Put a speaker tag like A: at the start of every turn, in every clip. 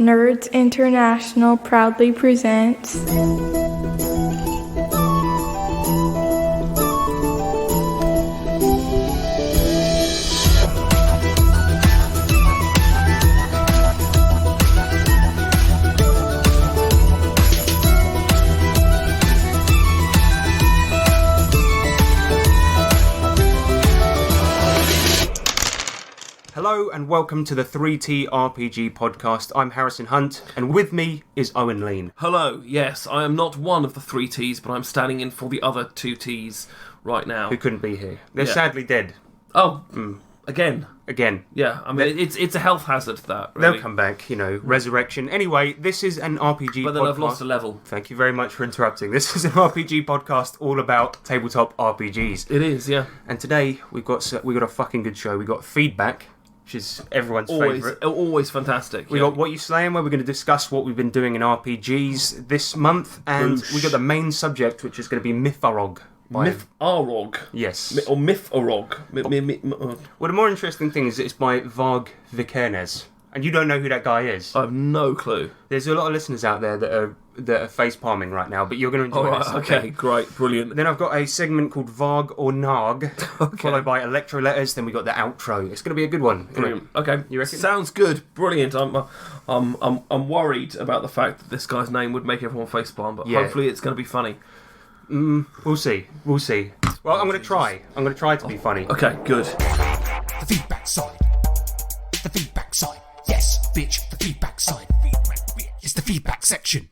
A: Nerds International proudly presents
B: Hello and welcome to the 3TRPG podcast. I'm Harrison Hunt, and with me is Owen Lean.
C: Hello, yes, I am not one of the 3 Ts, but I'm standing in for the other 2 Ts right now.
B: Who couldn't be here. They're sadly dead.
C: Oh, again. Yeah, I mean, it's a health hazard, that, really.
B: They'll come back, resurrection. Anyway, this is an RPG podcast.
C: But then I've lost a level.
B: Thank you very much for interrupting. This is an RPG podcast all about tabletop RPGs.
C: It is, yeah.
B: And today, we've got a fucking good show. We've got feedback, which is everyone's favourite.
C: Always fantastic.
B: We got What You Slaying, where we're going to discuss what we've been doing in RPGs this month, and we got the main subject, which is going to be Myfarog.
C: Myfarog?
B: Yes.
C: Or Myfarog.
B: Well, the more interesting thing is it's by Varg Vikernes, and you don't know who that guy is.
C: I have no clue.
B: There's a lot of listeners out there that are face palming right now, but you're going to enjoy this.
C: Okay, great, brilliant.
B: Then I've got a segment called Varg or Nag, followed by Electro Letters. Then we got the outro. It's going to be a good one.
C: Brilliant. Okay,
B: you reckon?
C: Sounds good. Brilliant. I'm worried about the fact that this guy's name would make everyone facepalm, but hopefully it's going to be funny.
B: We'll see. Well, I'm going to try. I'm going to try to be funny.
C: Okay, good.
D: The feedback side. The feedback side. Yes, bitch, the feedback side. It's the feedback section.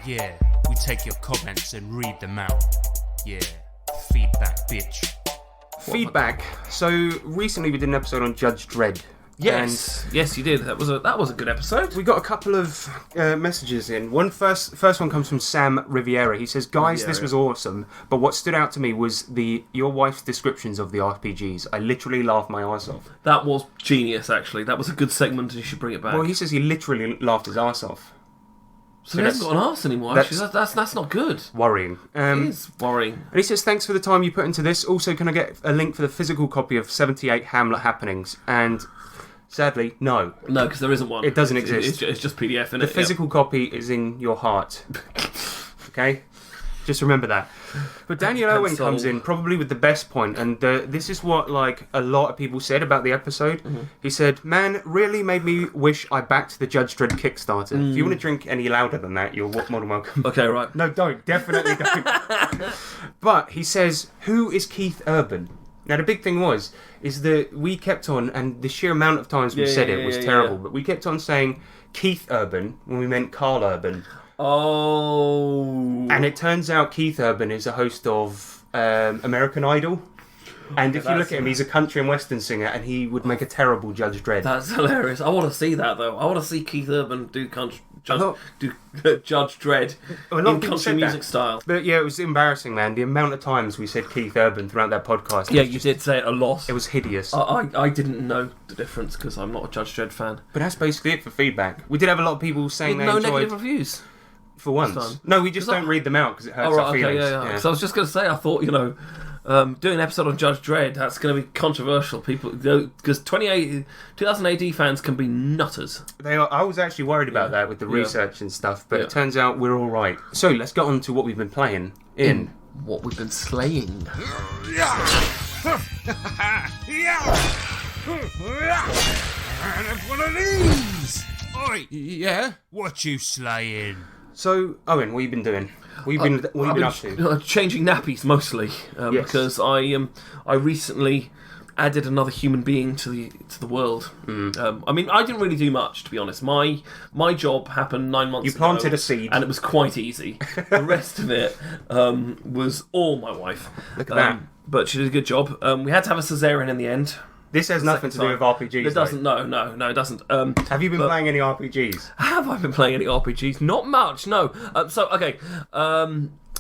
E: Yeah, we take your comments and read them out. Yeah, feedback, bitch.
B: Feedback. So recently we did an episode on Judge Dredd.
C: Yes, you did. That was a good episode.
B: We got a couple of messages in. First one comes from Sam Riviera. He says, "Guys, this was awesome, but what stood out to me was your wife's descriptions of the RPGs. I literally laughed my arse off."
C: That was genius, actually. That was a good segment, and you should bring it back.
B: Well, he says he literally laughed his arse off.
C: So he hasn't got an arse anymore. Actually, that's not good.
B: Worrying.
C: It is worrying.
B: And he says, "Thanks for the time you put into this. Also, can I get a link for the physical copy of 78 Hamlet Happenings?" And sadly, no.
C: No, because there isn't one.
B: It doesn't exist.
C: It's just PDF, innit?
B: The physical copy is in your heart. Okay? Just remember that. But Daniel Owen comes in probably with the best point, and this is what a lot of people said about the episode. Mm-hmm. He said, "Man, really made me wish I backed the Judge Dredd Kickstarter." If you want to drink any louder than that, you're more than welcome.
C: Okay, right.
B: No, don't. Definitely don't. But he says, "Who is Keith Urban?" Now, the big thing is that we kept on, and the sheer amount of times we said it was terrible, but we kept on saying Keith Urban when we meant Carl Urban.
C: Oh.
B: And it turns out Keith Urban is a host of American Idol. And if you look at him, he's a country and western singer, and he would make a terrible Judge Dredd.
C: That's hilarious. I want to see that, though. I want to see Keith Urban do Judge Dredd in country music style.
B: But yeah, it was embarrassing, man. The amount of times we said Keith Urban throughout that podcast.
C: Yeah, you did say it a lot.
B: It was hideous.
C: I didn't know the difference because I'm not a Judge Dredd fan.
B: But that's basically it for feedback. We did have a lot of people saying they
C: enjoyed...
B: No
C: negative reviews?
B: For once. No, we just don't read them out because it hurts our feelings.
C: Yeah. So I was just going to say, I thought, doing an episode on Judge Dredd, that's going to be controversial. People, because 2000 AD fans can be nutters.
B: They are. I was actually worried about that with the research and stuff, but it turns out we're all right. So let's get on to what we've been playing in
C: What We've Been Slaying.
D: And it's one of these.
E: Oi, yeah? What you slaying?
B: So, Owen, what have you been doing? What have you been up to?
C: Changing nappies mostly, because I recently added another human being to the world. I mean, I didn't really do much, to be honest. My job happened 9 months ago.
B: You planted a seed,
C: and it was quite easy. The rest of it was all my wife.
B: Look at that!
C: But she did a good job. We had to have a cesarean in the end.
B: This has nothing to do with RPGs.
C: It doesn't. No, it doesn't.
B: Have you been playing any RPGs?
C: Have I been playing any RPGs? Not much. No.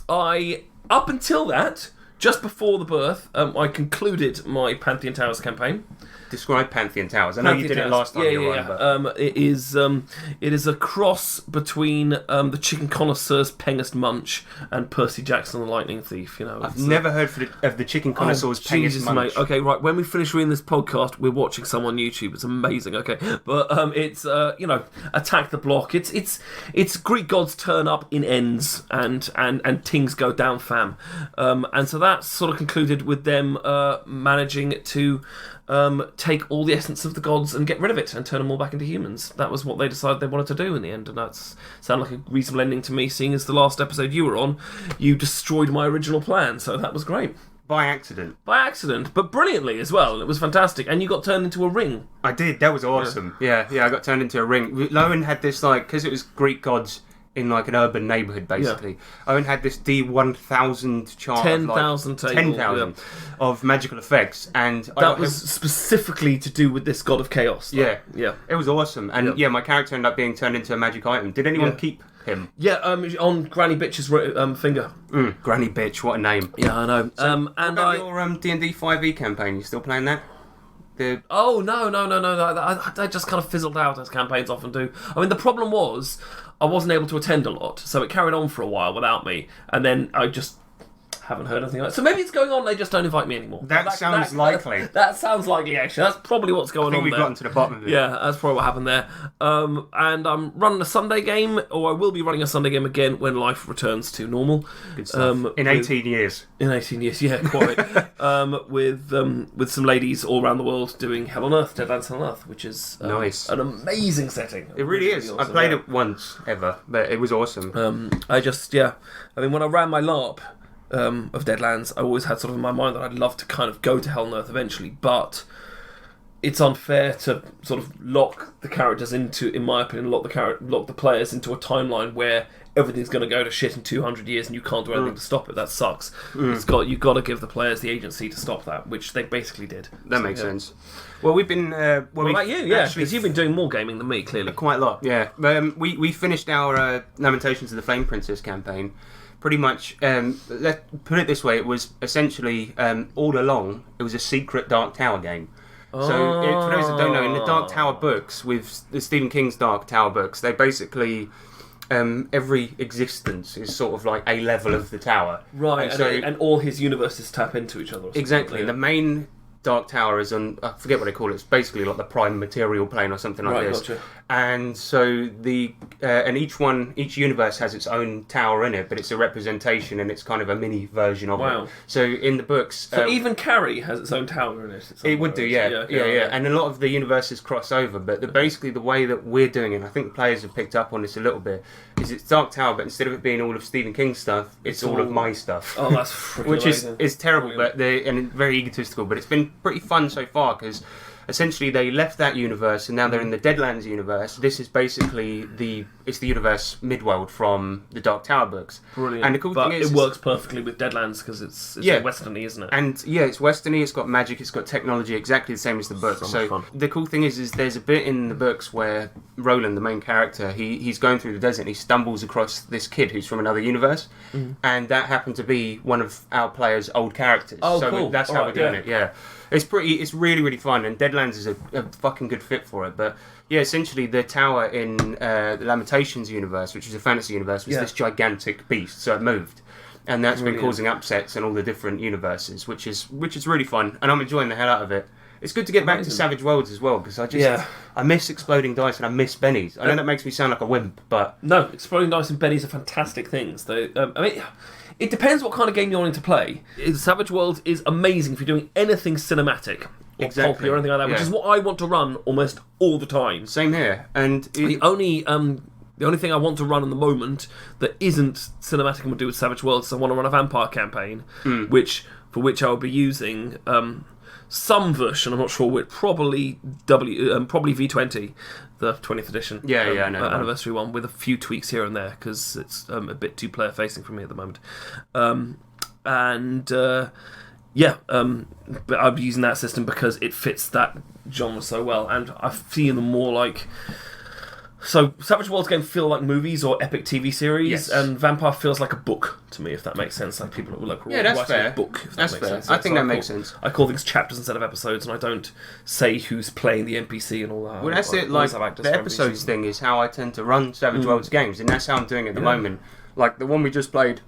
C: I up until that, just before the birth, I concluded my Pantheon Towers campaign.
B: describe Pantheon Towers? I know you did it last time you were on, but...
C: It is a cross between the Chicken Connoisseur's Pengest Munch and Percy Jackson the Lightning Thief.
B: I've never heard of the Chicken Connoisseur's Pengest Munch.
C: Mate. Okay, right. When we finish reading this podcast, we're watching some on YouTube. It's amazing. Okay, but it's Attack the Block. It's Greek gods turn up in ends and things go down, fam. And so that sort of concluded with them managing to take all the essence of the gods and get rid of it and turn them all back into humans. That was what they decided they wanted to do in the end, and that's sounded like a reasonable ending to me, seeing as the last episode you were on, you destroyed my original plan, so that was great.
B: By accident.
C: By accident, but brilliantly as well. It was fantastic. And you got turned into a ring.
B: I did, that was awesome. Yeah, I got turned into a ring. Owen had this, because it was Greek gods in an urban neighbourhood, basically. Yeah. Owen had this D1000 chart 10,000 of magical effects, and
C: that was specifically to do with this god of chaos.
B: Yeah, it was awesome, and my character ended up being turned into a magic item. Did anyone keep him?
C: Yeah, on Granny Bitch's finger.
B: Granny Bitch, what a name!
C: Yeah, I know.
B: So, what about your D&D 5e campaign? You still playing that?
C: Oh no! They just kind of fizzled out, as campaigns often do. I mean, the problem was I wasn't able to attend a lot, so it carried on for a while without me, and then I just haven't heard anything like that. So maybe it's going on, they just don't invite me anymore.
B: That sounds likely.
C: That sounds likely, actually. That's probably what's going on there.
B: I think we've gotten to the bottom of it.
C: Yeah, that's probably what happened there. And I'm running a Sunday game, or I will be running a Sunday game again when life returns to normal.
B: Good stuff. In 18 years.
C: In 18 years, yeah, quite. With some ladies all around the world doing Hell on Earth, Deadlands Hell on Earth, which is
B: nice.
C: An amazing setting.
B: It really is. Awesome, I played it once, ever, but it was awesome.
C: When I ran my LARP, of Deadlands, I always had sort of in my mind that I'd love to kind of go to Hell on Earth eventually, but it's unfair to sort of lock the characters into, in my opinion, lock the players into a timeline where everything's going to go to shit in 200 years and you can't do anything to stop it. That sucks. You've got to give the players the agency to stop that, which they basically did.
B: That makes sense. Well, we've been...
C: what about you? Yeah, because you've been doing more gaming than me, clearly.
B: Quite a lot, yeah. We finished our Lamentations of the Flame Princess campaign. Pretty much, let's put it this way, it was essentially, all along, it was a secret Dark Tower game. So, for those that don't know, in the Dark Tower books, with the Stephen King's Dark Tower books, they basically, every existence is sort of like a level of the tower.
C: Right, and all his universes tap into each other.
B: Exactly, the main Dark Tower is on, I forget what they call it, it's basically like the prime material plane or something like this.
C: Gotcha.
B: And so each universe has its own tower in it, but it's a representation and it's kind of a mini version of it. So in the books...
C: So even Carrie has its own tower in it.
B: It would do, yeah. And a lot of the universes cross over, but basically the way that we're doing it, I think players have picked up on this a little bit, is it's Dark Tower, but instead of it being all of Stephen King's stuff, it's all of my stuff.
C: Oh, that's freaking
B: Which
C: amazing.
B: is terrible, and very egotistical, but it's been pretty fun so far, because essentially they left that universe and now they're in the Deadlands universe. This is basically the universe Midworld from the Dark Tower books.
C: Brilliant.
B: And the cool thing is
C: it works perfectly with Deadlands because it's westerny, isn't it?
B: And it's westerny, it's got magic, it's got technology, exactly the same as the books. So the cool thing is there's a bit in the books where Roland, the main character, he's going through the desert and he stumbles across this kid who's from another universe, and that happened to be one of our players' old characters.
C: Oh,
B: so
C: cool.
B: That's how we're doing it. Yeah. It's really, really fun, and Deadlands is a fucking good fit for it. But yeah, essentially the tower in the Lamentations universe, which is a fantasy universe, was this gigantic beast, so it moved. And that's been causing upsets in all the different universes, which is really fun, and I'm enjoying the hell out of it. It's good to get back to Savage Worlds as well, because I miss Exploding Dice and I miss Bennies. I know that makes me sound like a wimp, but...
C: No, Exploding Dice and Bennies are fantastic things. It depends what kind of game you're wanting to play. Savage Worlds is amazing if you're doing anything cinematic or pulpy or anything like that, which is what I want to run almost all the time.
B: Same here. And
C: the only thing I want to run at the moment that isn't cinematic and would do with Savage Worlds is I want to run a vampire campaign, for which I will be using some version, I'm not sure which, probably V20, the 20th edition.
B: I know.
C: Anniversary one, with a few tweaks here and there, because it's a bit too player-facing for me at the moment. But I'll be using that system because it fits that genre so well, and I feel them more like So Savage Worlds games feel like movies or epic TV series,
B: Yes.
C: and Vampire feels like a book to me, if that makes sense. Like people are like
B: that's
C: writing
B: fair.
C: a book. If
B: That's
C: that makes
B: fair.
C: sense.
B: I think
C: So
B: that makes sense.
C: I call things chapters instead of episodes, and I don't say who's playing the NPC and all that.
B: Well, that's it. Like the episodes thing is how I tend to run Savage Worlds games, and that's how I'm doing it at the moment. Like the one we just played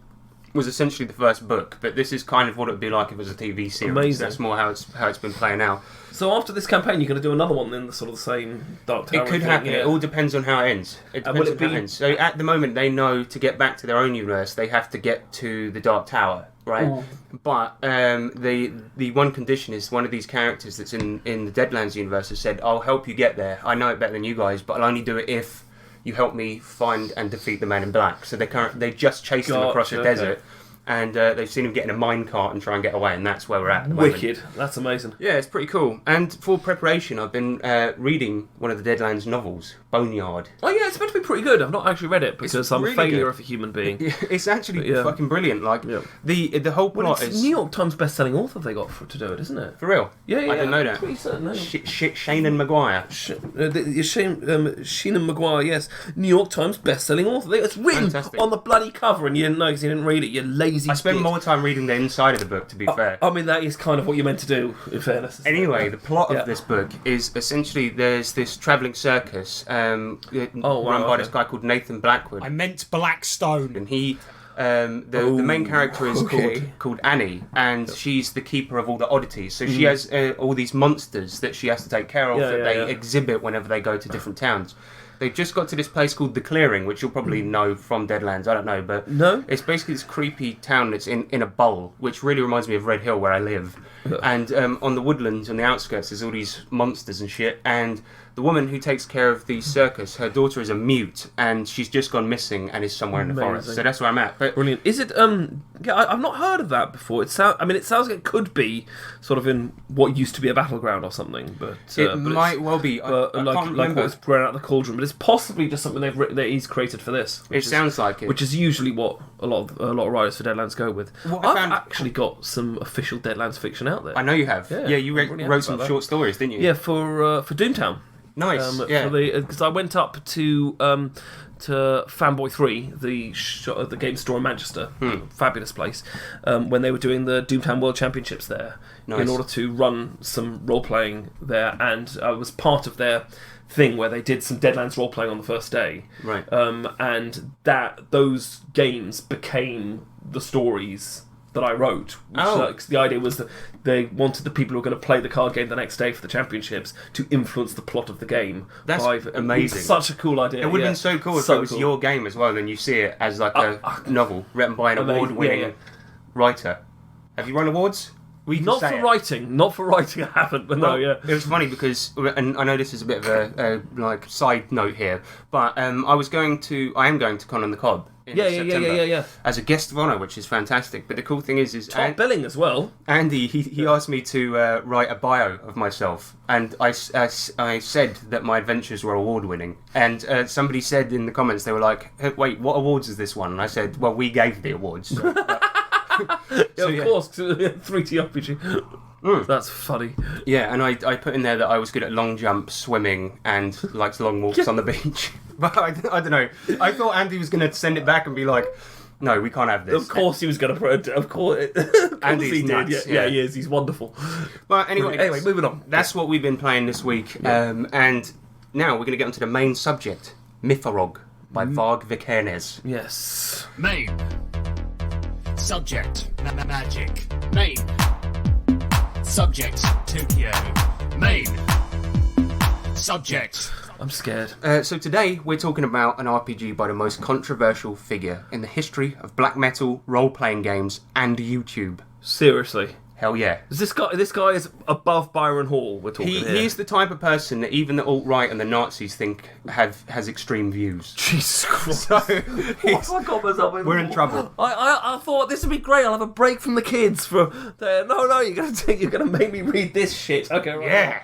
B: was essentially the first book, but this is kind of what it would be like if it was a TV series.
C: Amazing.
B: That's more how it's been playing out.
C: So after this campaign, you're going to do another one in the sort of the same Dark Tower.
B: It could happen.
C: Yeah.
B: It all depends on how it ends. It depends on how it ends. So at the moment, they know to get back to their own universe, they have to get to the Dark Tower, right? But the one condition is one of these characters that's in the Deadlands universe has said, "I'll help you get there. I know it better than you guys, but I'll only do it if you help me find and defeat the Man in Black." So they just chased him across the desert. And they've seen him get in a minecart and try and get away, and that's where we're at the moment.
C: Wicked. That's amazing.
B: Yeah, it's pretty cool. And for preparation, I've been reading one of the Deadlands novels, Boneyard.
C: Oh yeah, it's meant to be pretty good. I've not actually read it because I'm
B: really
C: a failure
B: good.
C: of a human being.
B: It's actually fucking brilliant. Like the whole plot
C: Well, it's
B: is
C: New York Times best-selling author they got to do it, isn't it?
B: for real.
C: Yeah,
B: I didn't know that.
C: Pretty certain, no.
B: Shannon Maguire.
C: Sheenan Maguire, yes, New York Times best-selling author. It's written
B: Fantastic.
C: on the bloody cover, and you didn't know because you didn't read it. You lazy.
B: I spend
C: bitch.
B: more time reading the inside of the book, to be fair.
C: I mean, that is kind of what you're meant to do, in fairness.
B: Anyway, the plot of this book is essentially there's this travelling circus run by this guy called Nathan Blackwood.
D: I meant Blackstone.
B: And he, the main character is called Annie, and she's the keeper of all the oddities. So she has all these monsters that she has to take care of that they exhibit whenever they go to different towns. They've just got to this place called The Clearing, which you'll probably know from Deadlands. I don't know, but it's basically this creepy town that's in a bowl, which really reminds me of Red Hill, where I live. And on the woodlands on the outskirts, there's all these monsters and shit. And the woman who takes care of the circus, her daughter is a mute, and she's just gone missing and is somewhere in the forest. So that's where I'm at. But
C: brilliant. Is it? I've not heard of that before. It sounds like it could be sort of in what used to be a battleground or something, but
B: it might well be. I can't
C: like
B: remember.
C: what's grown out of the cauldron. But it's possibly just something they've written that he's created for this.
B: It sounds like it.
C: Which is usually what a lot of writers for Deadlands go with. I've actually got some official Deadlands fiction out there.
B: I know you have. Yeah, you wrote some short stories, didn't you?
C: Yeah, for Doomtown.
B: Nice.
C: Because I went up to Fanboy 3, the game store in Manchester, fabulous place, when they were doing the Doomtown World Championships there, in order to run some role playing there, and I was part of their thing where they did some Deadlands role playing on the first day,
B: right?
C: And those games became the stories that I wrote. The idea was that they wanted the people who were going to play the card game the next day for the championships to influence the plot of the game.
B: That's amazing.
C: Such a cool idea.
B: It would have been so cool if it was your game as well, then you see it as like a novel written by an award-winning writer. Have you won awards?
C: Not for writing, I haven't, but
B: It was funny because, and I know this is a bit of a side note here, but I am going to Con on the Cob in September as a guest of honour, which is fantastic. But the cool thing is
C: top billing as well.
B: Andy, he asked me to write a bio of myself, and I said that my adventures were award-winning, and somebody said in the comments, they were like, hey, wait, what awards is this one? And I said, well, we gave the awards. So,
C: of course, 3TRPG. That's funny.
B: Yeah, and I put in there that I was good at long jumps, swimming, and liked long walks on the beach. But I don't know. I thought Andy was going to send it back and be like, no, we can't have this.
C: Of course he was going to put it. Of course
B: Andy's
C: he
B: nuts,
C: did. Yeah, he is. He's wonderful.
B: But anyway,
C: moving on.
B: That's what we've been playing this week. And now we're going to get onto the main subject, Myfarog by Varg Vikernes.
C: Yes.
D: Main. Subject. Magic. Main. Subject.
E: Tokyo.
D: Main. Subject.
C: I'm scared.
B: So today we're talking about an RPG by the most controversial figure in the history of black metal, role-playing games, and YouTube.
C: Seriously.
B: Hell yeah.
C: This guy is above Byron Hall, we're talking here.
B: He's the type of person that even the alt-right and the Nazis think has extreme views.
C: Jesus Christ.
B: So
C: we're
B: in trouble.
C: I thought this would be great. I'll have a break from the kids for... No, you're gonna make me read this shit. Okay, right.
B: Yeah.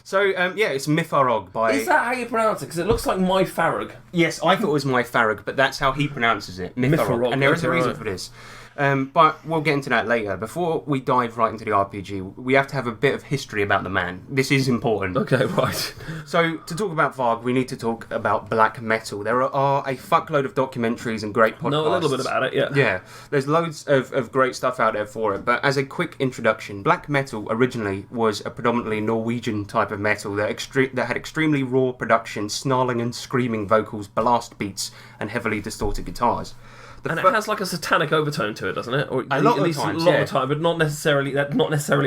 B: So, it's Myfarog by...
C: Is that how you pronounce it? Because it looks like Myfarog.
B: Yes, I thought it was Myfarog, but that's how he pronounces it. Myfarog. And there is a reason for this. But we'll get into that later. Before we dive right into the RPG, we have to have a bit of history about the man. This is important.
C: Okay, right.
B: So, to talk about Varg, we need to talk about black metal. There are a fuckload of documentaries and great podcasts.
C: Know a little bit about it, yeah.
B: Yeah, there's loads of great stuff out there for it. But as a quick introduction, black metal originally was a predominantly Norwegian type of metal that had extremely raw production, snarling and screaming vocals, blast beats, and heavily distorted guitars.
C: It has like a satanic overtone to it, doesn't it? Or
B: a lot
C: at
B: of
C: least
B: times,
C: a lot of time, but not necessarily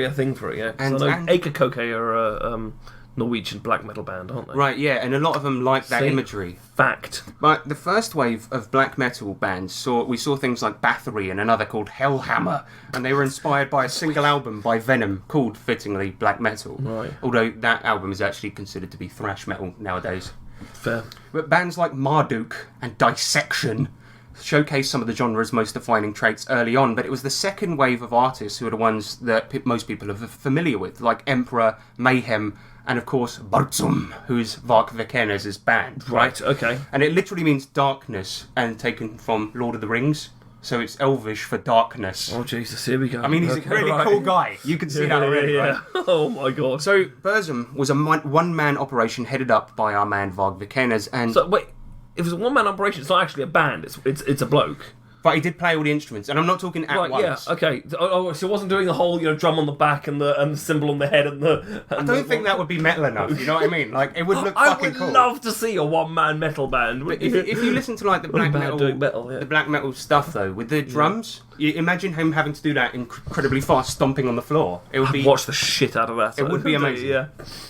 C: a thing for it. Yeah,
B: And
C: Akerkoke are a Norwegian black metal band, aren't they?
B: Right, yeah, and a lot of them like that imagery.
C: Fact.
B: But the first wave of black metal bands we saw things like Bathory and another called Hellhammer, and they were inspired by a single album by Venom called, fittingly, black metal.
C: Right.
B: Although that album is actually considered to be thrash metal nowadays.
C: Fair.
B: But bands like Marduk and Dissection showcased some of the genre's most defining traits early on, but it was the second wave of artists who are the ones that most people are familiar with, like Emperor, Mayhem, and of course Burzum, who's Varg Vikernes' band.
C: Right, okay.
B: And it literally means darkness, and taken from Lord of the Rings, so it's Elvish for darkness.
C: Oh Jesus, here we go.
B: I mean, he's a really cool guy. You can see that already, right?
C: Oh my god.
B: So Burzum was a one-man operation headed up by our man Varg Vikernes, and...
C: So wait, if it's a one-man operation, it's not actually a band. It's a bloke.
B: But he did play all the instruments, and I'm not talking at once.
C: Yeah, okay. Oh, so it wasn't doing the whole, drum on the back and the cymbal on the head and the.
B: I don't think that would be metal enough. You know what I mean? Like it would look fucking cool.
C: I would love to see a one-man metal band.
B: But if you listen to like the black metal,
C: the
B: black metal stuff though, with the drums, you imagine him having to do that incredibly fast, stomping on the floor. It would be
C: watch the shit out of that.
B: It would be amazing.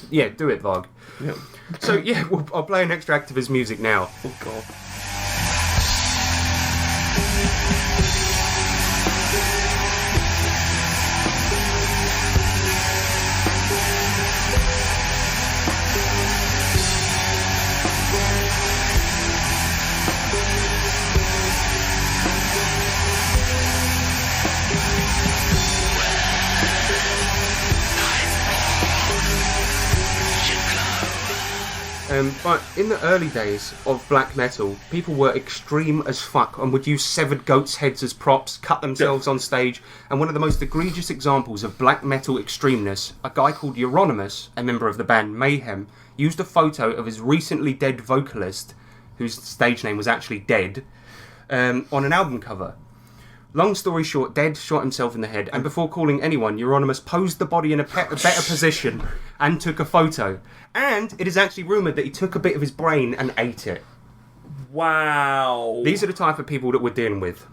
B: Yeah, do it, Varg.
C: Yeah.
B: So yeah, I'll play an extract of his music now.
C: Oh god.
B: But in the early days of black metal, people were extreme as fuck and would use severed goats' heads as props, cut themselves on stage, and one of the most egregious examples of black metal extremeness, a guy called Euronymous, a member of the band Mayhem, used a photo of his recently dead vocalist, whose stage name was actually Dead, on an album cover. Long story short, Dead shot himself in the head, and before calling anyone, Euronymous posed the body in a better position and took a photo. And it is actually rumoured that he took a bit of his brain and ate it.
C: Wow.
B: These are the type of people that we're dealing with.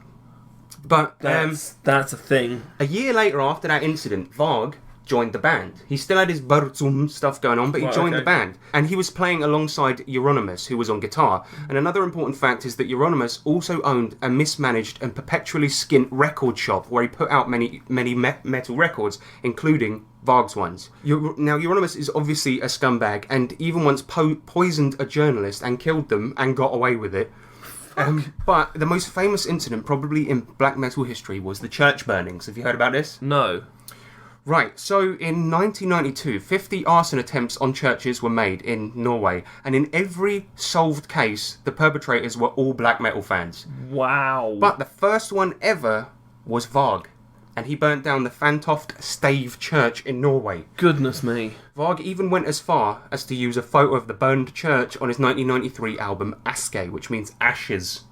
B: But
C: that's a thing.
B: A year later after that incident, Varg joined the band. He still had his Burzum stuff going on, but he joined the band. And he was playing alongside Euronymous, who was on guitar. And another important fact is that Euronymous also owned a mismanaged and perpetually skint record shop where he put out many metal records, including Varg's ones. Now, Euronymous is obviously a scumbag, and even once poisoned a journalist and killed them and got away with it. But the most famous incident, probably in black metal history, was the church burnings. Have you heard about this?
C: No.
B: Right, so in 1992, 50 arson attempts on churches were made in Norway, and in every solved case, the perpetrators were all black metal fans.
C: Wow.
B: But the first one ever was Varg, and he burnt down the Fantoft Stave Church in Norway.
C: Goodness me.
B: Varg even went as far as to use a photo of the burned church on his 1993 album Aske, which means ashes.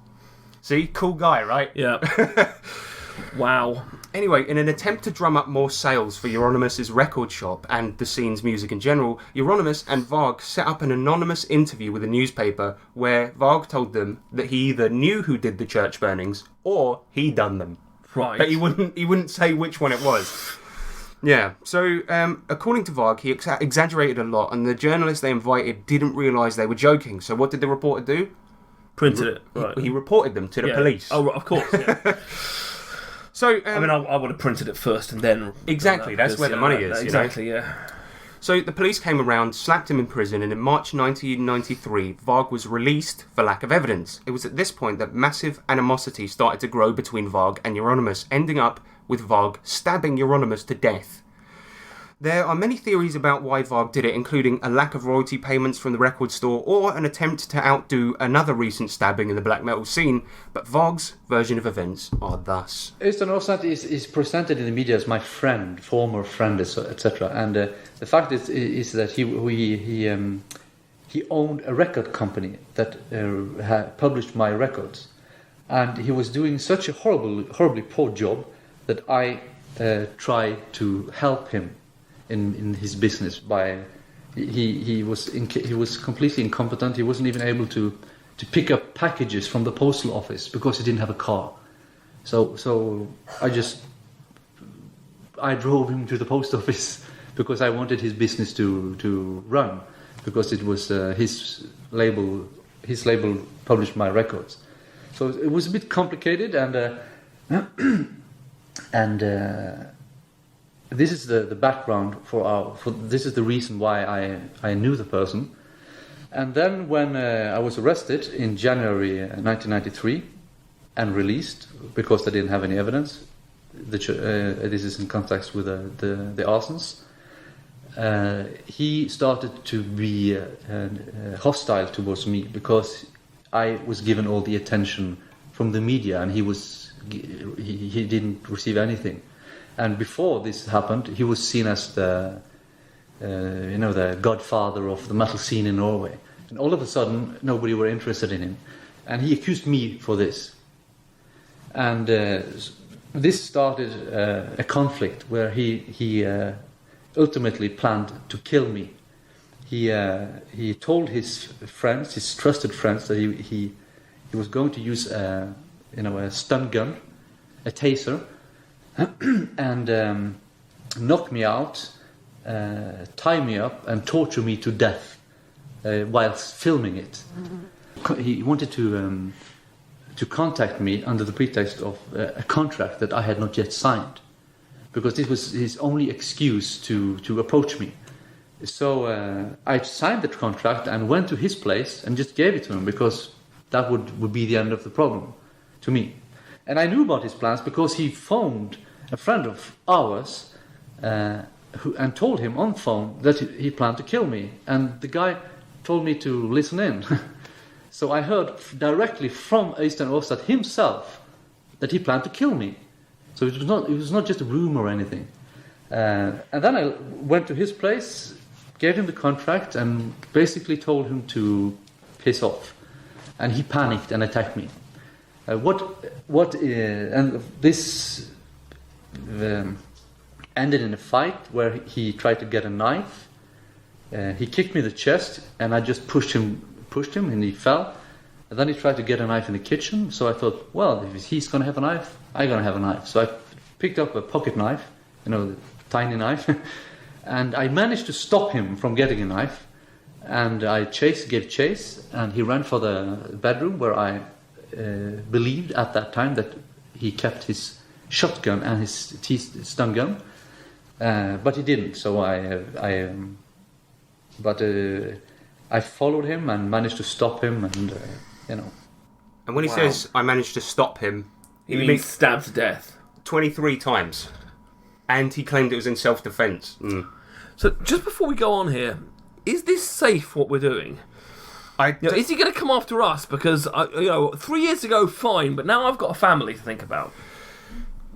B: See? Cool guy, right?
C: Yeah. Wow.
B: Anyway, in an attempt to drum up more sales for Euronymous' record shop and the scene's music in general, Euronymous and Varg set up an anonymous interview with a newspaper where Varg told them that he either knew who did the church burnings or he done them.
C: Right.
B: But he wouldn't say which one it was. Yeah, so according to Varg, he exaggerated a lot, and the journalists they invited didn't realise they were joking. So what did the reporter do?
C: Printed it. Right.
B: He reported them to the police.
C: Oh, of course. Yeah.
B: So,
C: I mean, I would have printed it first and then...
B: Exactly, that's where the money is.
C: Exactly,
B: yeah. So the police came around, slapped him in prison, and in March 1993, Varg was released for lack of evidence. It was at this point that massive animosity started to grow between Varg and Euronymous, ending up with Varg stabbing Euronymous to death. There are many theories about why Varg did it, including a lack of royalty payments from the record store or an attempt to outdo another recent stabbing in the black metal scene, but Varg's version of events are thus.
F: Øystein Aarseth is presented in the media as my friend, former friend, etc. And the fact is that he owned a record company that had published my records. And he was doing such a horribly poor job that I tried to help him in his business by he was completely incompetent. He wasn't even able to pick up packages from the postal office because he didn't have a car. So I drove him to the post office because I wanted his business to run, because it was his label published my records. So it was a bit complicated, and this is the background for this is the reason why I knew the person. And then when I was arrested in January 1993 and released because they didn't have any evidence, this is in context with the Arsons, he started to be hostile towards me because I was given all the attention from the media and he didn't receive anything. And before this happened, he was seen as the godfather of the metal scene in Norway. And all of a sudden, nobody were interested in him. And he accused me for this. And this started a conflict where he ultimately planned to kill me. He told his friends, his trusted friends, that he was going to use a stun gun, a taser, and knock me out, tie me up, and torture me to death whilst filming it. He wanted to contact me under the pretext of a contract that I had not yet signed, because this was his only excuse to approach me. So I signed the contract and went to his place and just gave it to him, because that would be the end of the problem to me. And I knew about his plans because he phoned a friend of ours and told him on phone that he planned to kill me. And the guy told me to listen in. So I heard directly from Øystein Aarseth himself that he planned to kill me. So it was not just a rumor or anything. And then I went to his place, gave him the contract, and basically told him to piss off. And he panicked and attacked me. And this ended in a fight where he tried to get a knife. He kicked me in the chest, and I just pushed him, and he fell. And then he tried to get a knife in the kitchen. So I thought, well, if he's going to have a knife, I'm going to have a knife. So I picked up a pocket knife, the tiny knife, and I managed to stop him from getting a knife. And I gave chase, and he ran for the bedroom where I believed at that time that he kept his shotgun and his stun gun, but he didn't. So I followed him and managed to stop him, and
B: And when he says I managed to stop him,
C: he means stabbed to death
B: 23 times, and he claimed it was in self-defense.
C: So just before we go on here, is this safe what we're doing? Is he going to come after us? Because 3 years ago, fine, but now I've got a family to think about.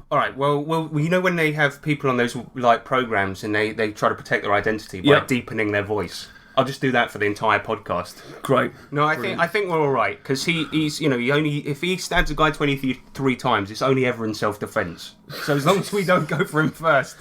B: All right. Well, when they have people on those programs and they try to protect their identity by deepening their voice, I'll just do that for the entire podcast.
C: Great.
B: No, I think we're all right, because he's if he stabs a guy 23 times, it's only ever in self-defense. So as long as we don't go for him first.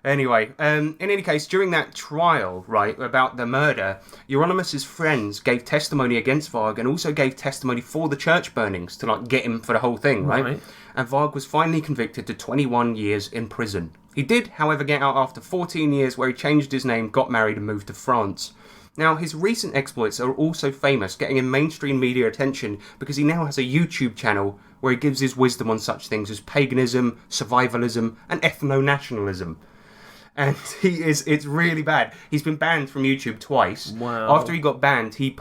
B: Anyway, in any case, during that trial, right, about the murder, Euronymous' friends gave testimony against Varg and also gave testimony for the church burnings to get him for the whole thing, right? And Varg was finally convicted to 21 years in prison. He did, however, get out after 14 years, where he changed his name, got married, and moved to France. Now, his recent exploits are also famous, getting him mainstream media attention because he now has a YouTube channel where he gives his wisdom on such things as paganism, survivalism, and ethno-nationalism. And it's really bad. He's been banned from YouTube twice.
C: Wow.
B: After he got banned, he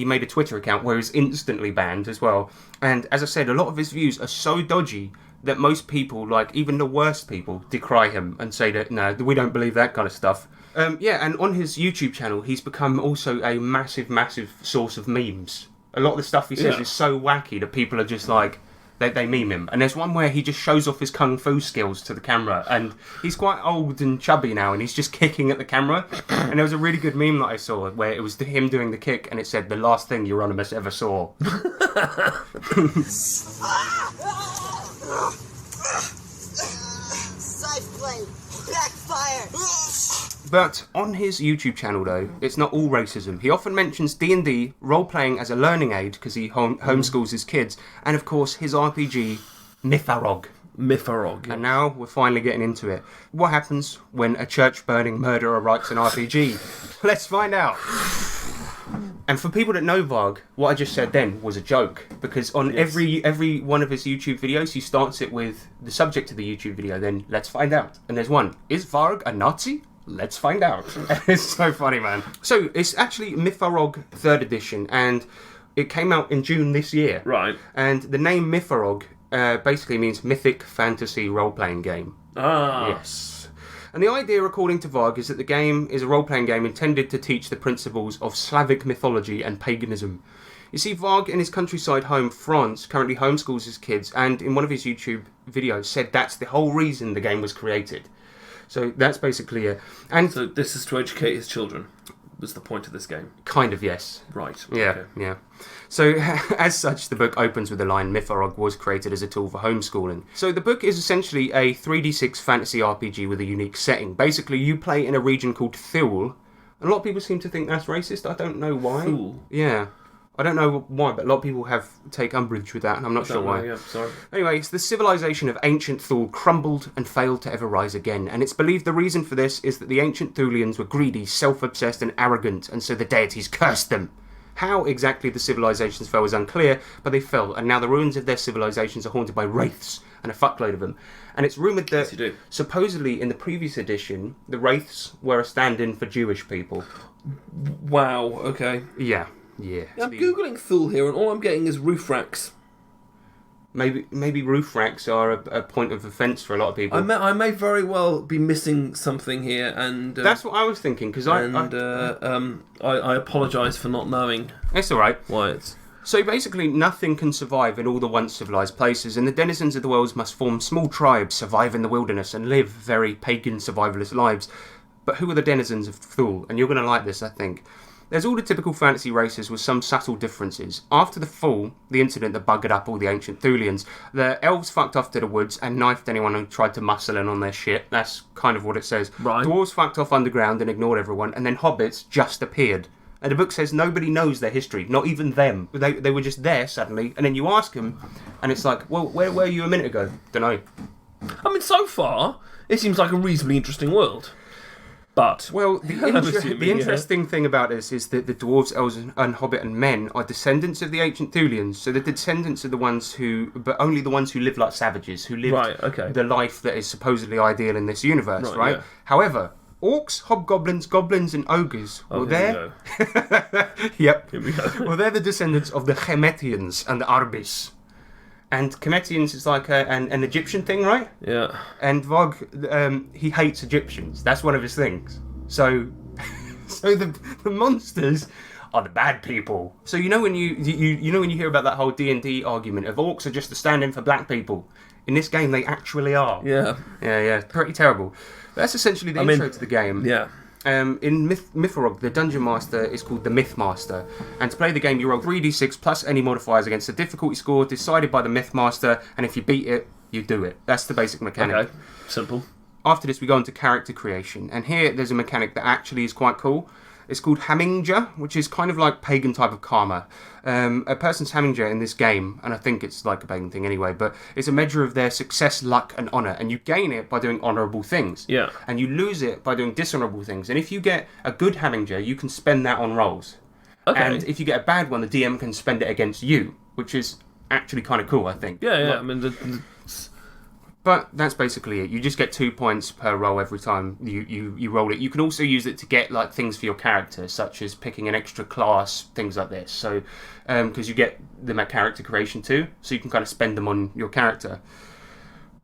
B: made a Twitter account where he was instantly banned as well. And as I said, a lot of his views are so dodgy that most people, like even the worst people, decry him and say that, no, we don't believe that kind of stuff. And on his YouTube channel, he's become also a massive, massive source of memes. A lot of the stuff he says is so wacky that people are just like, they meme him. And there's one where he just shows off his kung fu skills to the camera, and he's quite old and chubby now, and he's just kicking at the camera. And there was a really good meme that I saw where it was him doing the kick, and it said, "The last thing Euronymous ever saw."
G: Scythe blade, backfire.
B: But on his YouTube channel, though, it's not all racism. He often mentions D&D, role-playing as a learning aid, because he homeschools his kids, and, of course, his RPG, Myfarog.
C: Myfarog, yeah.
B: And now we're finally getting into it. What happens when a church-burning murderer writes an RPG? Let's find out. And for people that know Varg, what I just said then was a joke, because on every one of his YouTube videos, he starts it with the subject of the YouTube video, then let's find out. And there's one, is Varg a Nazi? Let's find out. It's so funny, man. So, it's actually Myfarog 3rd edition, and it came out in June this year.
C: Right.
B: And the name Myfarog basically means mythic fantasy role-playing game.
C: Ah.
B: Yes. And the idea, according to Varg, is that the game is a role-playing game intended to teach the principles of Slavic mythology and paganism. You see, Varg in his countryside home, France, currently homeschools his kids, and in one of his YouTube videos said that's the whole reason the game was created. So that's basically it. And
C: so this is to educate his children, was the point of this game?
B: Kind of, yes.
C: Right.
B: Yeah,
C: okay.
B: yeah. So, as such, the book opens with the line, Myfarog was created as a tool for homeschooling. So the book is essentially a 3d6 fantasy RPG with a unique setting. Basically, you play in a region called Thule. A lot of people seem to think that's racist. I don't know why.
C: Thule?
B: Yeah. I don't know why, but a lot of people take umbrage with that, and I'm not sure why.
C: Yeah, sorry.
B: Anyway, the civilization of ancient Thule crumbled and failed to ever rise again, and it's believed the reason for this is that the ancient Thulians were greedy, self-obsessed, and arrogant, and so the deities cursed them. How exactly the civilizations fell is unclear, but they fell, and now the ruins of their civilizations are haunted by wraiths, and a fuckload of them. And it's rumoured that, supposedly, in the previous edition, the wraiths were a stand-in for Jewish people.
C: Wow, okay.
B: Yeah. Yeah.
C: I'm Googling Thule here, and all I'm getting is roof racks.
B: Maybe roof racks are a point of offence for a lot of people.
C: I may very well be missing something here, and
B: that's what I was thinking. Because
C: I apologise for not knowing.
B: It's all right.
C: Why it's.
B: So basically, nothing can survive in all the once civilised places, and the denizens of the world must form small tribes, survive in the wilderness, and live very pagan survivalist lives. But who are the denizens of Thule? And you're going to like this, I think. There's all the typical fantasy races with some subtle differences. After the fall, the incident that buggered up all the ancient Thulians, the elves fucked off to the woods and knifed anyone who tried to muscle in on their shit. That's kind of what it says.
C: Right.
B: Dwarves fucked off underground and ignored everyone, and then hobbits just appeared. And the book says nobody knows their history, not even them. They were just there suddenly, and then you ask them, and it's like, well, where were you a minute ago? Dunno.
C: I mean, so far, it seems like a reasonably interesting world. But
B: well, the interesting thing about this is that the dwarves, elves, and hobbit and men are descendants of the ancient Thulians. So the descendants are the ones but only the ones who live like savages, who live the life that is supposedly ideal in this universe, right? Yeah. However, orcs, hobgoblins, goblins, and ogres were there. Yep.
C: Here we go.
B: Well, they're the descendants of the Chemetians and the Arbis. And Chemetians is like an Egyptian thing, right?
C: Yeah.
B: And Varg, he hates Egyptians. That's one of his things. So the monsters are the bad people. So you know when you when you hear about that whole D&D argument of orcs are just a stand-in for black people. In this game, they actually are.
C: Yeah.
B: Yeah. Pretty terrible. But that's essentially the intro to the game.
C: Yeah.
B: In Myfarog, the Dungeon Master is called the Myth Master, and to play the game you roll 3d6 plus any modifiers against the difficulty score decided by the Myth Master, and if you beat it, you do it. That's the basic mechanic.
C: Okay, simple.
B: After this we go into character creation, and here there's a mechanic that actually is quite cool. It's called Hammingia, which is kind of like pagan type of karma. A person's Hammingia in this game, and I think it's like a pagan thing anyway, but it's a measure of their success, luck, and honour, and you gain it by doing honourable things.
C: Yeah.
B: And you lose it by doing dishonourable things. And if you get a good Hammingia, you can spend that on rolls.
C: Okay.
B: And if you get a bad one, the DM can spend it against you, which is actually kind of cool, I think.
C: Yeah.
B: Like,
C: I mean,
B: but that's basically it. You just get 2 points per roll every time you roll it. You can also use it to get like things for your character, such as picking an extra class, things like this. So, because you get them at character creation too, so you can kind of spend them on your character.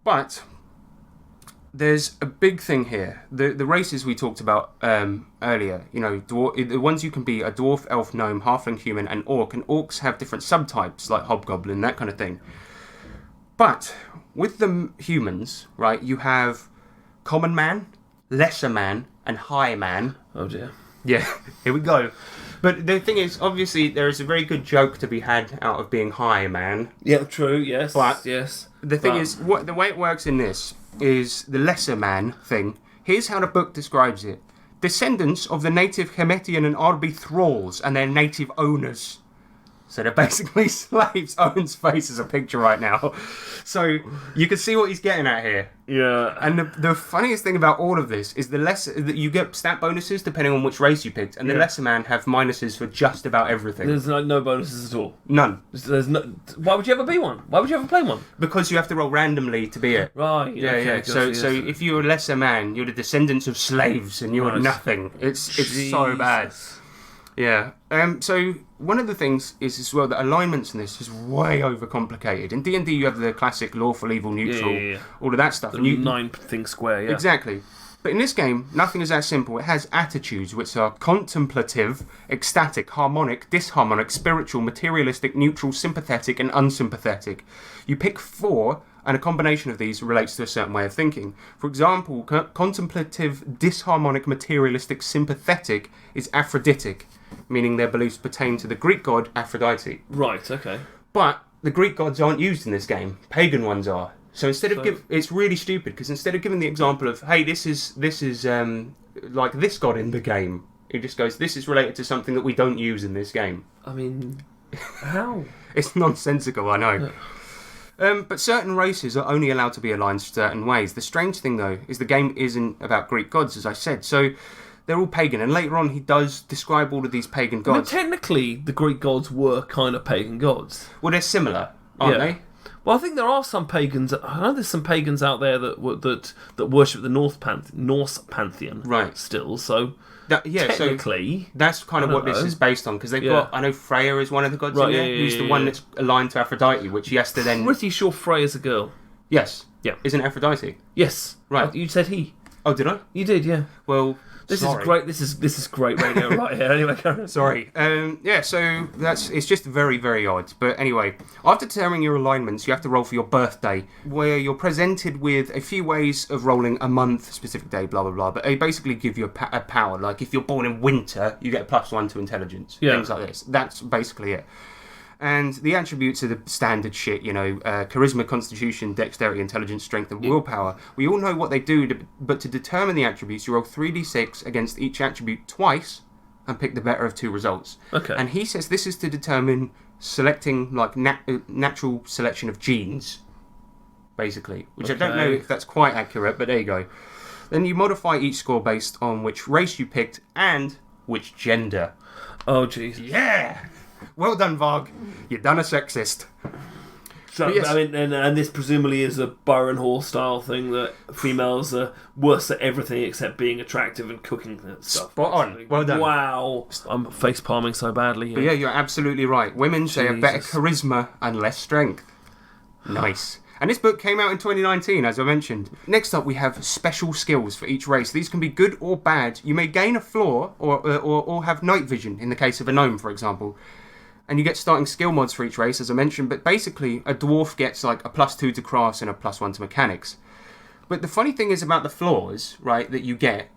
B: But there's a big thing here. The races we talked about earlier, you know, the ones you can be a dwarf, elf, gnome, halfling, human, and orc. And orcs have different subtypes, like hobgoblin, that kind of thing. But with the humans, right, you have common man, lesser man, and high man.
C: Oh dear.
B: Yeah, here we go. But the thing is, obviously, there is a very good joke to be had out of being high man.
C: Yeah, true, yes.
B: But
C: yes.
B: The thing is, the way it works in this is the lesser man thing. Here's how the book describes it. Descendants of the native Hemetian and Arbi thralls and their native owners. So they're basically slaves. Owen's face is a picture right now. So you can see what he's getting at here.
C: Yeah.
B: And the funniest thing about all of this is the lesser that you get stat bonuses depending on which race you picked, and the lesser man have minuses for just about everything.
C: There's no bonuses at all.
B: None.
C: There's no. Why would you ever be one? Why would you ever play one?
B: Because you have to roll randomly to be it.
C: Right.
B: Yeah,
C: okay,
B: yeah. So
C: yes.
B: if you're a lesser man, you're the descendants of slaves, and you're
C: Right.
B: nothing. It's so bad. Yeah. So one of the things is as well that alignments in this is way overcomplicated. In D&D, you have the classic lawful, evil, neutral, all of that stuff.
C: The
B: and you
C: 9 thing square. Yeah.
B: Exactly. But in this game, nothing is that simple. It has attitudes which are contemplative, ecstatic, harmonic, disharmonic, spiritual, materialistic, neutral, sympathetic, and unsympathetic. You pick 4, and a combination of these relates to a certain way of thinking. For example, contemplative, disharmonic, materialistic, sympathetic is Aphroditic, meaning their beliefs pertain to the Greek god Aphrodite.
C: Right. Okay.
B: But the Greek gods aren't used in this game. Pagan ones are. So instead of it's really stupid because instead of giving the example of, hey, this is like this god in the game, it just goes, this is related to something that we don't use in this game.
C: I mean, how?
B: It's nonsensical, I know. But certain races are only allowed to be aligned certain ways. The strange thing, though, is the game isn't about Greek gods, as I said. So they're all pagan, and later on he does describe all of these pagan gods.
C: I mean, technically, the Greek gods were kind of pagan gods.
B: Well, they're similar, aren't they?
C: Well, I think there are some pagans. I know there's some pagans out there that worship the Norse pantheon,
B: right?
C: Still, so
B: so
C: technically,
B: that's kind of what this is based on because they've got. I know Freya is one of the gods in there, who's the one that's aligned to Aphrodite, which he has to then.
C: Pretty sure Freya's a girl.
B: Yes.
C: Yeah.
B: Isn't Aphrodite?
C: Yes.
B: Right.
C: You said he.
B: Oh, did I?
C: You did, yeah.
B: Well.
C: This
B: Sorry.
C: is great. This is great radio right here. Anyway, Karen.
B: Sorry. So it's just very, very odd. But anyway, after determining your alignments, you have to roll for your birthday, where you're presented with a few ways of rolling a month, specific day, blah blah blah. But they basically give you a power. Like if you're born in winter, you get a +1 to intelligence.
C: Yeah.
B: Things like this. That's basically it. And the attributes are the standard shit, you know, charisma, constitution, dexterity, intelligence, strength, and willpower. We all know what they do, but to determine the attributes, you roll 3d6 against each attribute twice and pick the better of 2 results.
C: Okay.
B: And he says this is to determine selecting, like, natural selection of genes, basically, which I don't know if that's quite accurate, but there you go. Then you modify each score based on which race you picked and which gender.
C: Oh, jeez.
B: Yeah! Well done, Varg. You've done a sexist.
C: So,
B: yes.
C: I mean, and this presumably is a Byron Hall style thing that females are worse at everything except being attractive and cooking and stuff.
B: Spot on. Well done.
C: Wow. I'm face palming so badly here.
B: But yeah, you're absolutely right. Women say have better charisma and less strength. Nice. And this book came out in 2019, as I mentioned. Next up, we have special skills for each race. These can be good or bad. You may gain a flaw or have night vision, in the case of a gnome, for example. And you get starting skill mods for each race, as I mentioned. But basically, a dwarf gets like a +2 to crafts and a +1 to mechanics. But the funny thing is about the flaws, right, that you get,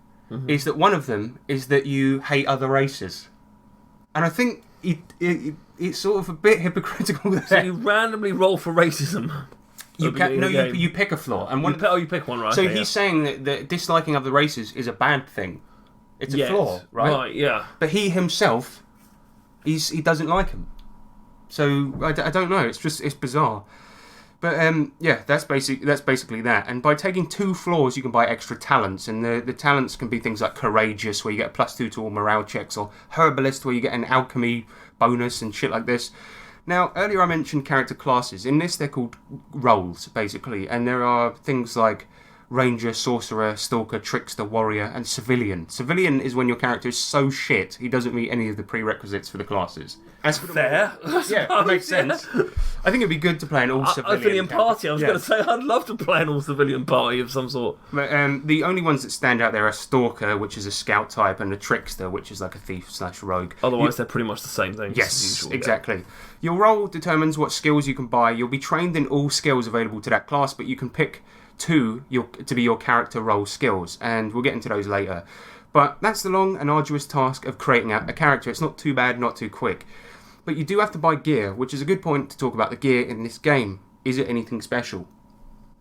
B: is that one of them is that you hate other races. And I think it's sort of a bit hypocritical there.
C: So you randomly roll for racism.
B: You pick a flaw. And
C: you pick one, right?
B: So he's saying that disliking other races is a bad thing. It's a flaw, right?
C: Right, yeah.
B: But he himself, he doesn't like him. So I don't know. It's bizarre. But that's basically that. And by taking 2 flaws, you can buy extra talents, and the talents can be things like courageous, where you get a +2 to all morale checks, or herbalist, where you get an alchemy bonus and shit like this. Now, earlier I mentioned character classes. In this, they're called roles, basically, and there are things like ranger, sorcerer, stalker, trickster, warrior, and civilian. Civilian is when your character is so shit he doesn't meet any of the prerequisites for the classes. As for the
C: Fair.
B: yeah, that makes sense. I think it'd be good to play an all-civilian
C: Civilian party. I was
B: Yeah.
C: going to say, I'd love to play an all-civilian party of some sort.
B: But, the only ones that stand out there are Stalker, which is a scout type, and a Trickster, which is like a thief/rogue.
C: Otherwise, they're pretty much the same thing.
B: Yes,
C: as usual,
B: exactly. Your role determines what skills you can buy. You'll be trained in all skills available to that class, but you can pick two to be your character role skills, and we'll get into those later. But that's the long and arduous task of creating a character. It's not too bad, not too quick. But you do have to buy gear, which is a good point to talk about the gear in this game. Is it anything special?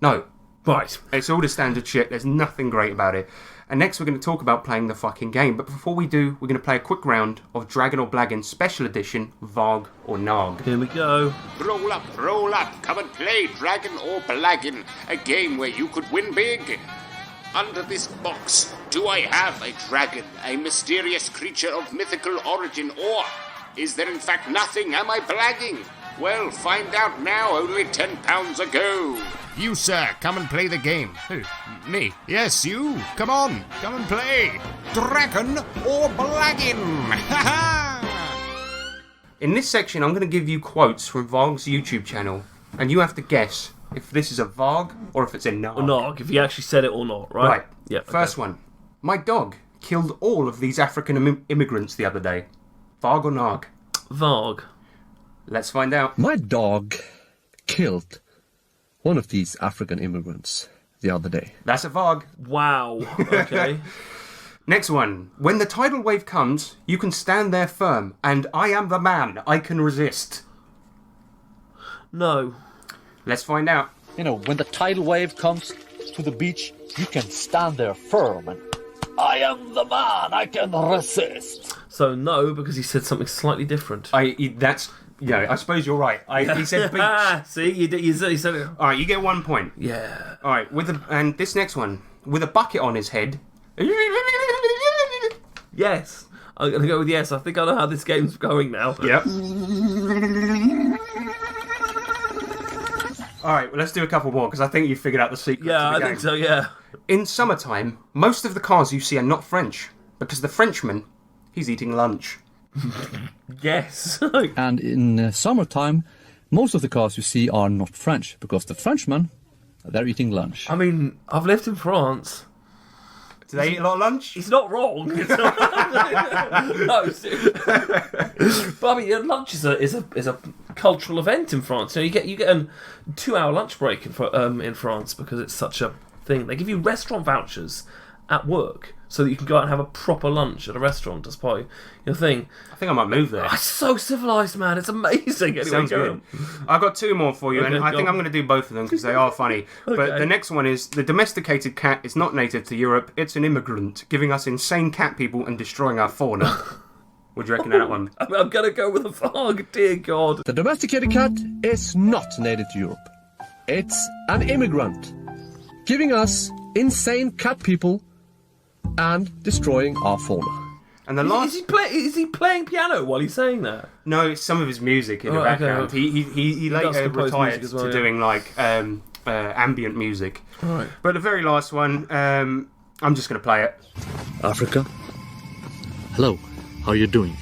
B: No.
C: Right.
B: It's all the standard shit. There's nothing great about it. And next we're going to talk about playing the fucking game. But before we do, we're going to play a quick round of Dragon or Blaggin' Special Edition, Varg or Narg.
C: Here we go.
H: Roll up, come and play Dragon or Blaggin', a game where you could win big. Under this box, do I have a dragon, a mysterious creature of mythical origin, or is there in fact nothing? Am I blagging? Well, find out now, only £10 ago.
E: You, sir, come and play the game. Who? Me? Yes, you. Come on, come and play. Dragon or Blaggin'. Ha ha!
B: In this section, I'm going to give you quotes from Varg's YouTube channel, and you have to guess if this is a Varg or if it's a Narg.
C: Or not, if he actually said it or not, right?
B: Right.
C: Yeah.
B: First one. My dog killed all of these African immigrants the other day. Varg or Narg?
C: Varg.
B: Let's find out.
I: My dog killed one of these African immigrants the other day.
B: That's a Varg.
C: Wow. Okay.
B: Next one. When the tidal wave comes, you can stand there firm, and I am the man. I can resist.
C: No.
B: Let's find out.
J: You know, when the tidal wave comes to the beach, you can stand there firm and I am the man, I can resist.
C: So no, because he said something slightly different.
B: I suppose you're right. He said beach.
C: See, you said it.
B: All right, you get 1 point.
C: Yeah.
B: All right, and this next one, with a bucket on his head.
C: Yes. I'm going to go with yes. I think I know how this game's going now.
B: Yep. All right, well, let's do a couple more, because I think you figured out the secret
C: Yeah,
B: to the
C: I
B: game.
C: think so, yeah.
B: In summertime, most of the cars you see are not French, because the Frenchman, he's eating lunch.
C: Yes.
J: And in summertime, most of the cars you see are not French, because the Frenchmen, they're eating lunch.
C: I mean, I've lived in France.
B: Do they eat a lot of lunch?
C: He's not wrong. It's not... No, but I mean, lunch is a cultural event in France. You know, you get a 2-hour lunch break in France because it's such a thing. They give you restaurant vouchers at work so that you can go out and have a proper lunch at a restaurant as part of your thing.
B: I think I might move there.
C: It's so civilized, man. It's amazing. Anyway,
B: Sounds good. I've got 2 more for you,
C: Okay,
B: and I
C: go
B: think
C: on.
B: I'm going to do both of them because they are funny. But
C: Okay.
B: the next one is, the domesticated cat is not native to Europe, it's an immigrant, giving us insane cat people and destroying our fauna. What do you reckon of that one?
C: I'm going to go with a Varg, dear God.
I: The domesticated cat is not native to Europe. It's an immigrant, giving us insane cat people and destroying our fauna.
B: And the last...
C: Is he playing piano while he's saying that?
B: No, it's some of his music in the
C: Right, okay.
B: background. He
C: does
B: later
C: compose
B: retired
C: music as well,
B: to
C: yeah.
B: doing like ambient music.
C: Right.
B: But the very last one, I'm just going to play it.
J: Africa? Hello, how are you doing?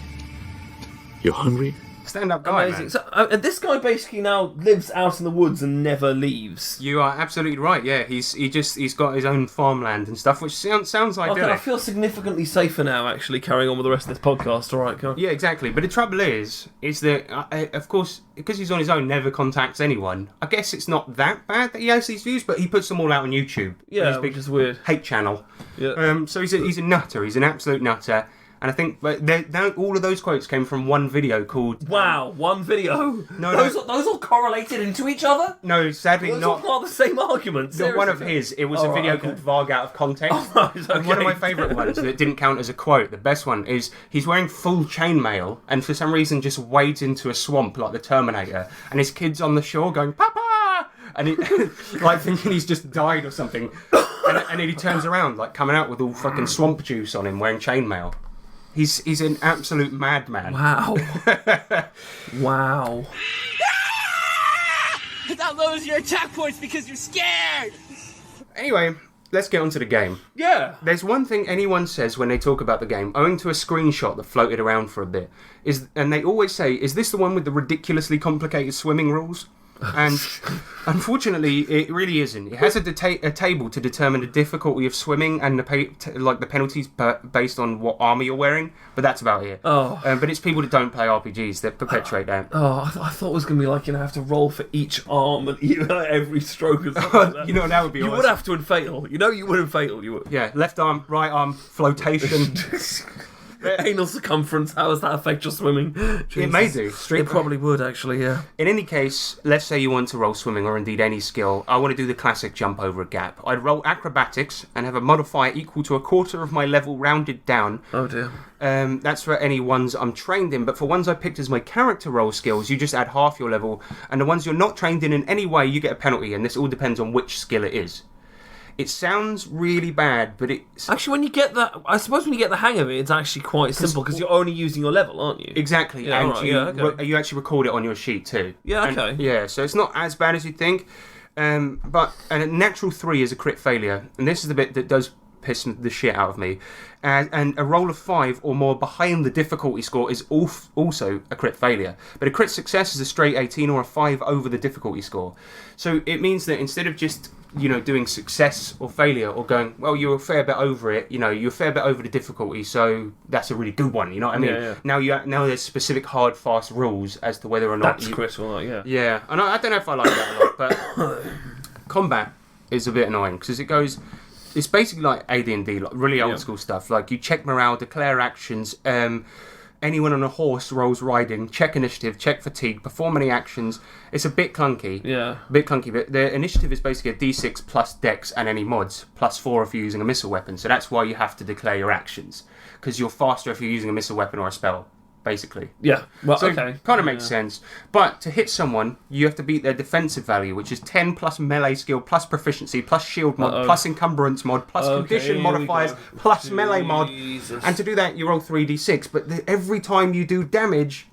J: You hungry?
B: Stand-up guy,
C: Amazing.
B: man.
C: So, and this guy basically now lives out in the woods and never leaves.
B: You are absolutely right. Yeah, he's got his own farmland and stuff, which sounds
C: Okay,
B: idyllic.
C: I feel significantly safer now, actually, carrying on with the rest of this podcast. All right, go on.
B: Yeah, exactly. But the trouble is that, of course, because he's on his own, never contacts anyone. I guess it's not that bad that he has these views, but he puts them all out on YouTube.
C: Yeah,
B: His big
C: which is weird.
B: hate channel.
C: Yeah.
B: So he's a nutter. He's an absolute nutter. And I think all of those quotes came from one video called...
C: Wow, one video.
B: No,
C: those all correlated into each other.
B: No, sadly
C: Those
B: not.
C: are part of the same argument.
B: Not one of
C: seriously.
B: his. It was
C: Oh,
B: a video
C: right, okay.
B: called Varg Out of Context.
C: Oh, right, okay.
B: And one of my favourite ones that didn't count as a quote, the best one, is he's wearing full chainmail and for some reason just wades into a swamp like the Terminator, and his kid's on the shore going, Papa! And he, like thinking he's just died or something. And then he turns around, like coming out with all fucking swamp juice on him, wearing chainmail. He's an absolute madman.
C: Wow. Wow.
G: That lowers your attack points because you're scared.
B: Anyway, let's get onto the game.
C: Yeah.
B: There's one thing anyone says when they talk about the game, owing to a screenshot that floated around for a bit, and they always say, "Is this the one with the ridiculously complicated swimming rules?" And unfortunately, it really isn't. It has a table to determine the difficulty of swimming and the penalties based on what armor you're wearing, but that's about it. But it's people that don't play RPGs that perpetuate that.
C: I thought it was going to be like, have to roll for each arm and every stroke. And like that.
B: That would be awesome.
C: You would have to fail. You wouldn't fail. You would.
B: Yeah, left arm, right arm, flotation.
C: Anal circumference, how does that affect your swimming? Jesus.
B: It may do.
C: It probably would, actually, yeah.
B: In any case, let's say you want to roll swimming or indeed any skill. I want to do the classic jump over a gap. I'd roll acrobatics and have a modifier equal to a quarter of my level rounded down.
C: Oh dear.
B: That's for any ones I'm trained in, but for ones I picked as my character roll skills, you just add half your level, and the ones you're not trained in any way, you get a penalty, and this all depends on which skill it is. It sounds really bad, but it's...
C: Actually, when you get the hang of it, it's actually quite simple, because you're only using your level, aren't you?
B: Exactly,
C: yeah,
B: and
C: okay.
B: you actually record it on your sheet too.
C: Yeah, okay.
B: Yeah, so it's not as bad as you think, but a natural 3 is a crit failure, and this is the bit that does piss the shit out of me. And a roll of 5 or more behind the difficulty score is also a crit failure. But a crit success is a straight 18 or a 5 over the difficulty score. So it means that instead of just, doing success or failure or going, well, you're a fair bit over it, you're a fair bit over the difficulty, so that's a really good one, you know what I mean?
C: Yeah.
B: Now there's specific hard, fast rules as to whether or not...
C: That's critical, yeah.
B: Yeah, and I don't know if I like that a lot, but combat is a bit annoying, because it goes... It's basically like AD&D, like really old school stuff. Like you check morale, declare actions. Anyone on a horse rolls riding. Check initiative, check fatigue, perform any actions. It's a bit clunky.
C: Yeah.
B: A bit clunky, but the initiative is basically a D6 plus Dex and any mods, plus 4 if you're using a missile weapon. So that's why you have to declare your actions, because you're faster if you're using a missile weapon or a spell. Basically.
C: Yeah. Well,
B: so
C: okay.
B: Kind of makes sense. But to hit someone, you have to beat their defensive value, which is 10 plus melee skill, plus proficiency, plus shield mod, plus encumbrance mod, plus condition modifiers, plus melee mod. And to do that, you roll 3d6. But every time you do damage,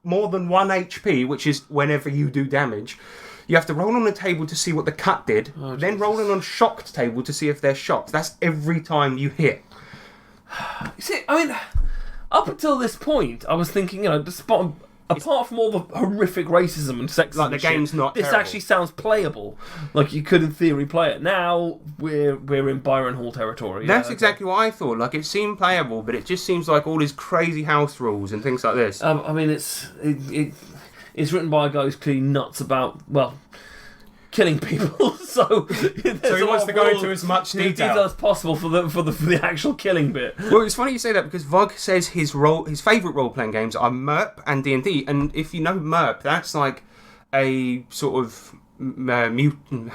B: more than 1 HP, which is whenever you do damage, you have to roll on the table to see what the cut did, then roll on shocked table to see if they're shocked. That's every time you hit.
C: See, I mean... Up until this point, I was thinking, apart from all the horrific racism and sexism,
B: like the game's not
C: this
B: terrible.
C: actually sounds playable. Like you could, in theory, play it. Now we're in Byron Hall territory.
B: That's exactly what I thought. Like it seemed playable, but it just seems like all these crazy house rules and things like this.
C: I mean, it's written by a guy who's clearly nuts about killing people, so
B: he wants to go into as much detail
C: as possible for the actual killing bit.
B: Well, it's funny you say that, because Varg says his favourite role-playing games are Mörk and D&D, and if you know Mörk, that's like a sort of mutant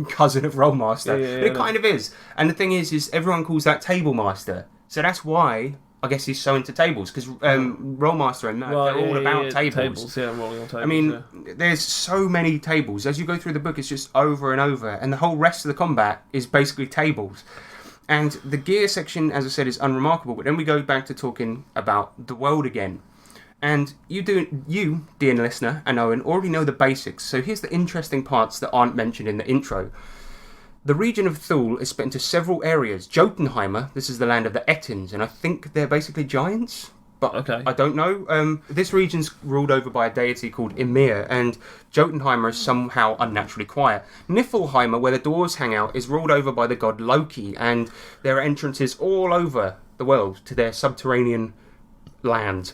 B: cousin of Rolemaster. But it kind of is. And the thing is everyone calls that Table Master, so that's why I guess he's so into tables, because Rolemaster and they're all about tables.
C: Yeah, rolling on tables.
B: I mean, there's so many tables. As you go through the book, it's just over and over, and the whole rest of the combat is basically tables. And the gear section, as I said, is unremarkable, but then we go back to talking about the world again. And you, dear listener, and Owen, already know the basics, so here's the interesting parts that aren't mentioned in the intro. The region of Thule is split into several areas. Jotunheimer, this is the land of the Ettins, and I think they're basically giants, but I don't know. This region's ruled over by a deity called Ymir, and Jotunheimer is somehow unnaturally quiet. Niflheimer, where the dwarves hang out, is ruled over by the god Loki, and there are entrances all over the world to their subterranean land.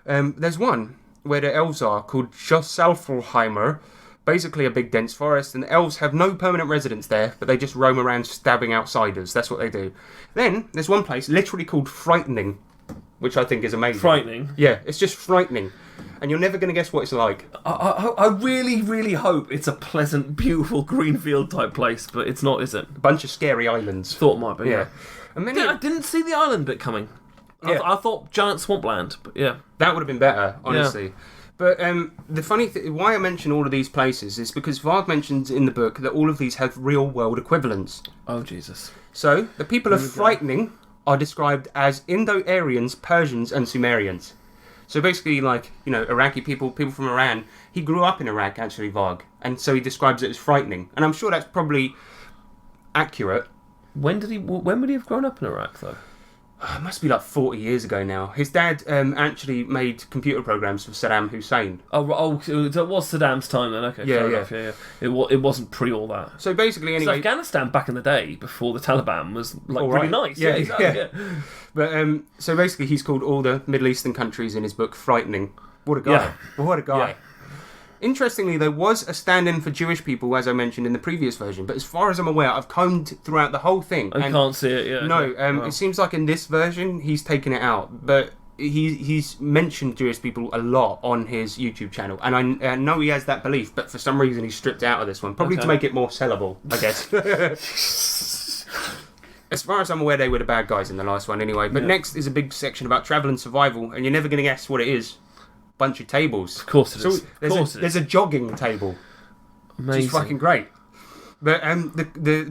B: There's one where the elves are, called Josalfheimer, basically a big dense forest, and the elves have no permanent residence there, but they just roam around stabbing outsiders. That's what they do. Then there's one place literally called Frightening, which I think is amazing.
C: Frightening?
B: Yeah, it's just frightening, and you're never going to guess what it's like.
C: I really, really hope it's a pleasant, beautiful greenfield type place, but it's not, is it?
B: A bunch of scary islands.
C: Thought it might be, yeah.
B: And then
C: I didn't see the island bit coming. Yeah. I thought giant swampland, but yeah.
B: That would have been better, honestly. Yeah. But the funny thing, why I mention all of these places is because Varg mentions in the book that all of these have real-world equivalents.
C: Oh, Jesus.
B: So, the people of Frightening are described as Indo-Aryans, Persians, and Sumerians. So basically, like, Iraqi people from Iran. He grew up in Iraq, actually, Varg. And so he describes it as frightening. And I'm sure that's probably accurate,
C: When would he have grown up in Iraq, though?
B: It must be like 40 years ago now. His dad actually made computer programs for Saddam Hussein.
C: Oh, that was Saddam's time then. Okay, fair enough. Yeah. It wasn't pre all that.
B: So basically, anyway,
C: so Afghanistan back in the day before the Taliban was like pretty nice.
B: Yeah, exactly. But so basically, he's called all the Middle Eastern countries in his book frightening. What a guy!
C: Yeah.
B: What a guy!
C: Yeah.
B: Interestingly, there was a stand-in for Jewish people, as I mentioned in the previous version, but as far as I'm aware, I've combed throughout the whole thing.
C: I can't see it, yeah.
B: No,
C: Wow.
B: It seems like in this version, he's taken it out, but he's mentioned Jewish people a lot on his YouTube channel, and I know he has that belief, but for some reason he's stripped out of this one, probably to make it more sellable, I guess. As far as I'm aware, they were the bad guys in the last one anyway, but next is a big section about travel and survival, and you're never going to guess what it is. Bunch of tables.
C: Of course it is.
B: There's a jogging table.
C: Amazing.
B: Which is fucking great. But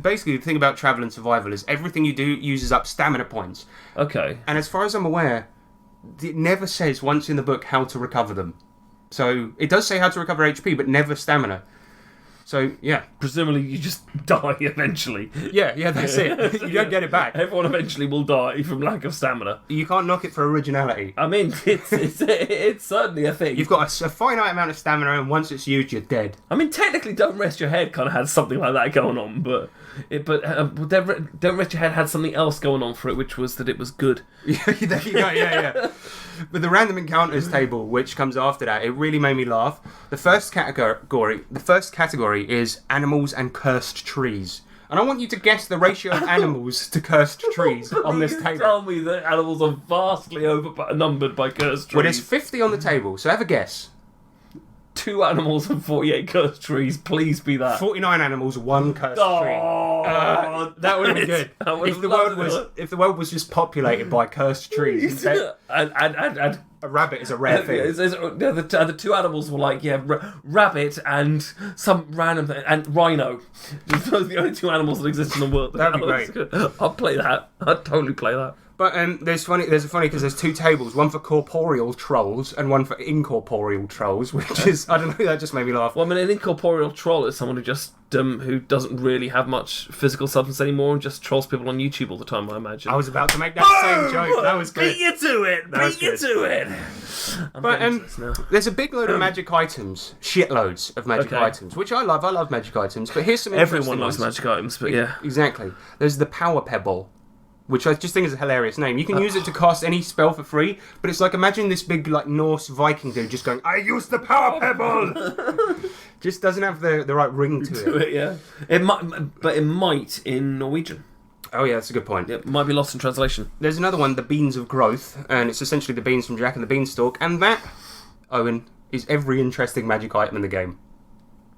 B: basically the thing about travel and survival is everything you do uses up stamina points.
C: Okay.
B: And as far as I'm aware, it never says once in the book how to recover them. So it does say how to recover HP, but never stamina. So, yeah.
C: Presumably you just die eventually.
B: Yeah, that's it. You don't get it back.
C: Everyone eventually will die from lack of stamina.
B: You can't knock it for originality.
C: I mean, it's certainly a thing.
B: You've got a finite amount of stamina, and once it's used, you're dead.
C: I mean, technically, Don't Rest Your Head kind of had something like that going on, but Don't Rest Your Head had something else going on for it, which was that it was good.
B: Yeah. But the random encounters table, which comes after that, it really made me laugh. The first category is animals and cursed trees. And I want you to guess the ratio of animals to cursed trees on this table.
C: Tell me that animals are vastly outnumbered by cursed trees.
B: Well, there's 50 on the table, so have a guess.
C: 2 animals and 48 cursed trees. Please be that.
B: 49 animals, 1 cursed tree. That would have been good. If the world was just populated by cursed trees.
C: And
B: a rabbit is a rare thing.
C: The 2 animals were like, rabbit and some random thing, and rhino. Those are the only 2 animals that exist in the world.
B: That'd be great.
C: I'll play that. I'd totally play that.
B: But there's funny because there's 2 tables, one for corporeal trolls and one for incorporeal trolls, which is, I don't know, that just made me laugh.
C: Well, I mean, an incorporeal troll is someone who just who doesn't really have much physical substance anymore and just trolls people on YouTube all the time, I imagine.
B: I was about to make that same joke. That was good.
C: Beat you to it. Beat you to it.
B: But there's a big load of magic items, shitloads of magic items, which I love. I love magic items. But here's some interesting
C: Everyone loves magic items, but yeah.
B: Exactly. There's the Power Pebble, which I just think is a hilarious name. You can use it to cast any spell for free, but it's like, imagine this big like Norse Viking dude just going, I use the Power Pebble! Just doesn't have the right ring to it.
C: Yeah. It might in Norwegian.
B: Oh yeah, that's a good point.
C: It might be lost in translation.
B: There's another one, the Beans of Growth, and it's essentially the beans from Jack and the Beanstalk, and that, Owen, is every interesting magic item in the game.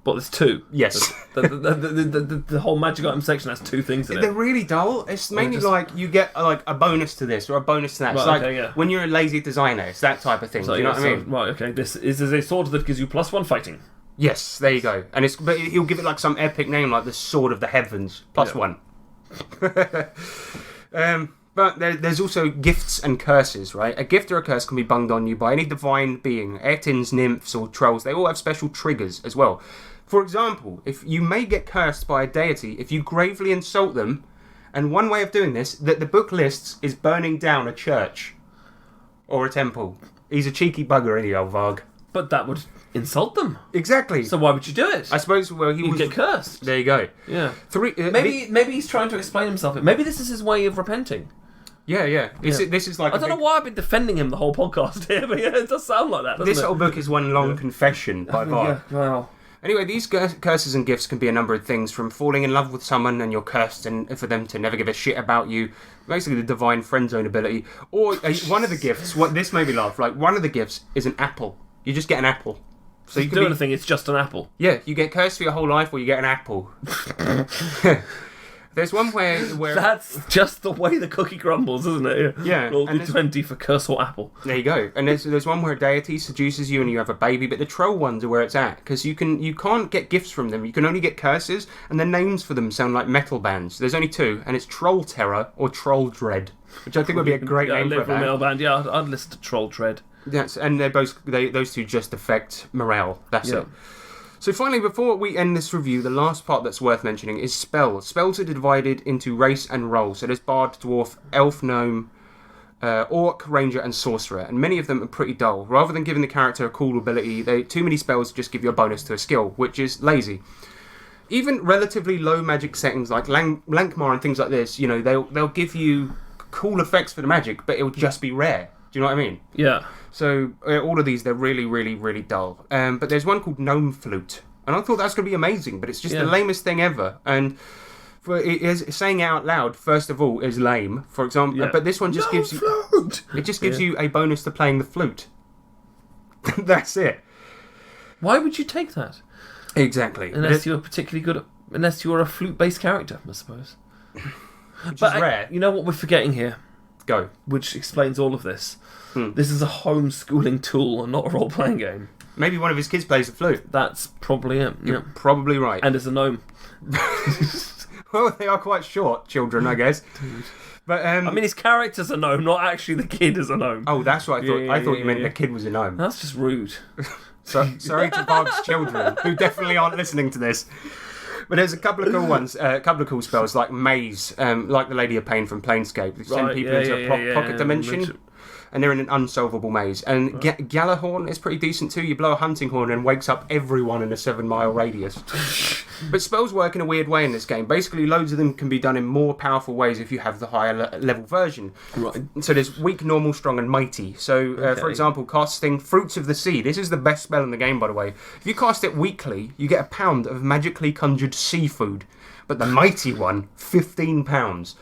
C: But there's 2.
B: Yes.
C: The whole magic item section has 2 things in it.
B: They're really dull. It's mainly like you get like a bonus to this or a bonus to that.
C: Right,
B: it's like when you're a lazy designer, it's that type of thing.
C: So,
B: do you know what I mean?
C: Right, okay. This is a sword that gives you +1 fighting.
B: Yes, there you go. And but he'll give it like some epic name like the Sword of the Heavens, +1. But there's also gifts and curses, right? A gift or a curse can be bunged on you by any divine being. Etins, nymphs, or trolls. They all have special triggers as well. For example, if you may get cursed by a deity if you gravely insult them, and one way of doing this that the book lists is burning down a church or a temple. He's a cheeky bugger, isn't he, old Varg?
C: But that would insult them.
B: Exactly.
C: So why would you do it?
B: I suppose, well, he would
C: get cursed.
B: There you go.
C: Yeah. Maybe he's trying to explain himself. Maybe this is his way of repenting.
B: Yeah. This is like
C: I don't know why I've been defending him the whole podcast here, but yeah, it does sound like that, doesn't
B: this
C: it?
B: whole book is one long confession by Varg.
C: Yeah, wow.
B: Anyway, these curses and gifts can be a number of things, from falling in love with someone and you're cursed and for them to never give a shit about you, basically the divine friend zone ability, or one of the gifts, this made me laugh, like one of the gifts is an apple. You just get an apple.
C: So you can do anything, it's just an apple.
B: Yeah, you get cursed for your whole life or you get an apple. There's one where...
C: That's just the way the cookie crumbles, isn't it?
B: Yeah.
C: Roll 20 for curse or apple.
B: There you go. And there's one where a deity seduces you and you have a baby, but the troll ones are where it's at, because you can't get gifts from them. You can only get curses, and the names for them sound like metal bands. There's only 2, and it's Troll Terror or Troll Dread, which I think would be a great name for a band.
C: Metal band. Yeah, I'd listen to Troll Dread.
B: Yes, and those 2 just affect morale. That's it. So finally, before we end this review, the last part that's worth mentioning is spells. Spells are divided into race and role. So there's bard, dwarf, elf, gnome, orc, ranger, and sorcerer, and many of them are pretty dull. Rather than giving the character a cool ability, too many spells just give you a bonus to a skill, which is lazy. Even relatively low magic settings like Lankmar and things like this, you know, they'll give you cool effects for the magic, but it'll just be rare. Do you know what I mean?
C: Yeah.
B: So all of these, they're really, really, really dull. But there's one called Gnome Flute, and I thought that's going to be amazing, but it's just the lamest thing ever. And saying it out loud, first of all, is lame. For example, but this one just gives you it just gives you a bonus to playing the flute. That's it.
C: Why would you take that?
B: Exactly.
C: Unless you're particularly good at... Unless you're a flute-based character, I suppose.
B: Which is rare.
C: You know what we're forgetting here?
B: Go.
C: Which explains all of this. This is a homeschooling tool and not a role-playing game.
B: Maybe one of his kids plays the flute.
C: That's probably it.
B: You're probably right.
C: And it's a gnome.
B: Well, they are quite short children, I guess. But
C: I mean, his character's a gnome, not actually the kid is a gnome.
B: Oh, that's what I thought. I thought you meant the kid was a gnome.
C: That's just rude.
B: So, sorry to Varg's children, who definitely aren't listening to this. But there's a couple of cool ones, a couple of cool spells, like Maze, like the Lady of Pain from Planescape. They send people into a pocket dimension, and they're in an unsolvable maze. And Gjallarhorn is pretty decent too. You blow a hunting horn and wakes up everyone in a 7-mile radius. But spells work in a weird way in this game. Basically, loads of them can be done in more powerful ways if you have the higher level version.
C: Right.
B: So there's weak, normal, strong, and mighty. So, for example, casting Fruits of the Sea. This is the best spell in the game, by the way. If you cast it weakly, you get a pound of magically conjured seafood. But the mighty one, 15 pounds.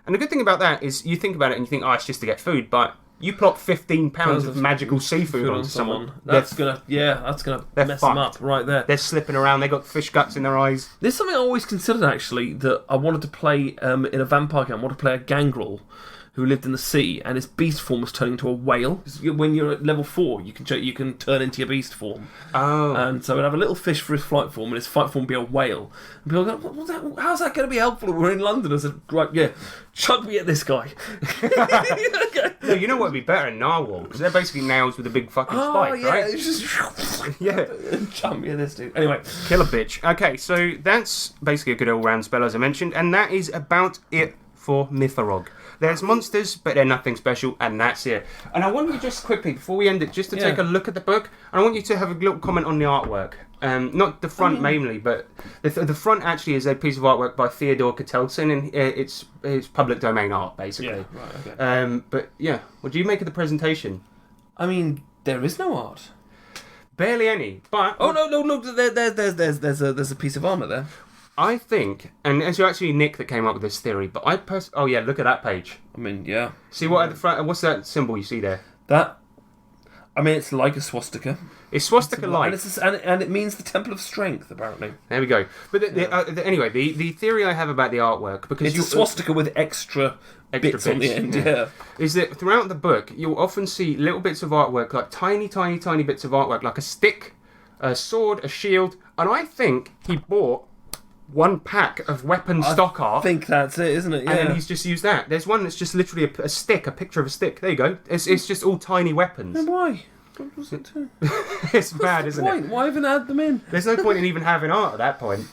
B: And the good thing about that is you think about it and you think, it's just to get food, but you plop 15 pounds of magical seafood on someone.
C: That's gonna mess them up right there.
B: They're slipping around. They got fish guts in their eyes.
C: There's something I always considered actually that I wanted to play in a vampire game. I wanted to play a gangrel who lived in the sea, and his beast form was turning into a whale. When you're at level 4, you can turn into your beast form.
B: Oh.
C: And so I'd have a little fish for his flight form, and his flight form would be a whale. And people go, how's that going to be helpful? We're in London. I said, right, yeah, chug me at this guy.
B: No, you know what would be better? Narwhal, because they're basically nails with a big fucking spike, right?
C: It's just
B: yeah.
C: Chug me at this dude. Anyway.
B: Kill a bitch. Okay, so that's basically a good all-round spell, as I mentioned, and that is about it for Myfarog. There's monsters, but they're nothing special, and that's it. And I want you just quickly, before we end it, just to take a look at the book, and I want you to have a little comment on the artwork. Not the front mainly, but the front actually is a piece of artwork by Theodore Ketelson, and it's public domain art, basically.
C: Yeah, right, okay.
B: But yeah, what do you make of the presentation?
C: I mean, there is no art.
B: Barely any, but...
C: Oh, no, look, there's a piece of armour there.
B: I think, and it's actually Nick that came up with this theory, but oh yeah, look at that page.
C: I mean, yeah.
B: See what at the front, what's that symbol you see there?
C: I mean, it's like a swastika.
B: It's swastika-like.
C: And it means the Temple of Strength, apparently.
B: There we go. But anyway, the theory I have about the artwork, because
C: it's a swastika with extra bits on the end,
B: is that throughout the book, you'll often see little bits of artwork, like tiny, tiny, tiny bits of artwork, like a stick, a sword, a shield, and I think he bought one pack of weapon stock art.
C: I think that's it, isn't it? Yeah.
B: And then he's just used that. There's one that's just literally a stick, a picture of a stick. There you go. It's just all tiny weapons.
C: And why? What was it to?
B: It's bad, isn't it?
C: Why even add them in?
B: There's no point in even having art at that point.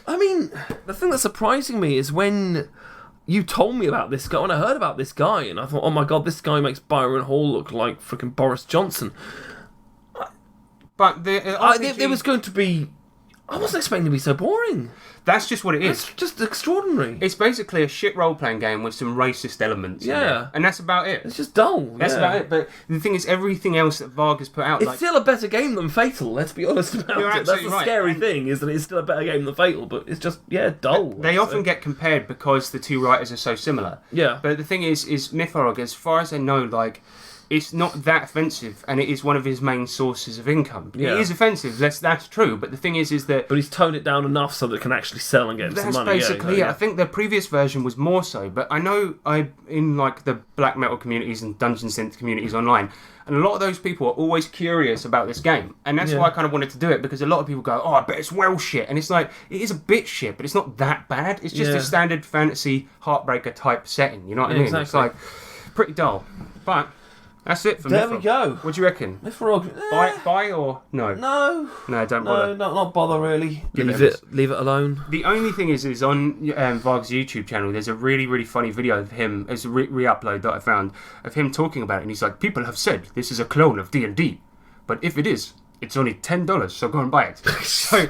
C: I mean, the thing that's surprising me is when you told me about this guy, when I heard about this guy, and I thought, oh my god, this guy makes Byron Hall look like freaking Boris Johnson.
B: But
C: it was going to be... I wasn't expecting to be so boring.
B: That's just what it is.
C: It's just extraordinary.
B: It's basically a shit role-playing game with some racist elements.
C: Yeah.
B: And that's about it.
C: It's just dull.
B: That's about it. But the thing is, everything else that Varg has put out...
C: It's still a better game than Fatal, let's be honest about it. That's the scary thing, is that it's still a better game than Fatal, but it's just, dull.
B: They often get compared because the two writers are so similar.
C: Yeah.
B: But the thing is Myfarog, as far as I know, like... It's not that offensive, and it is one of his main sources of income.
C: Yeah.
B: It is offensive, that's true, but the thing is that...
C: But he's toned it down enough so that it can actually sell and get some money.
B: That's basically it. I think the previous version was more so, but I know in like the black metal communities and dungeon synth communities online, and a lot of those people are always curious about this game, and that's why I kind of wanted to do it, because a lot of people go, I bet it's well shit, and it's like, it is a bit shit, but it's not that bad. It's just a standard fantasy Heartbreaker type setting, you know what I mean?
C: Exactly.
B: It's like, pretty dull, but... That's it for
C: There
B: Myfarog.
C: we go.
B: What do you reckon?
C: Myfarog.
B: Buy or no?
C: No.
B: No, don't bother.
C: No, not bother really.
B: Give
C: Leave it alone.
B: The only thing is on Varg's YouTube channel, there's a really, really funny video of him, as a re-upload that I found, of him talking about it, and he's like, people have said this is a clone of D&D, but if it is, it's only $10, so go and buy it. So...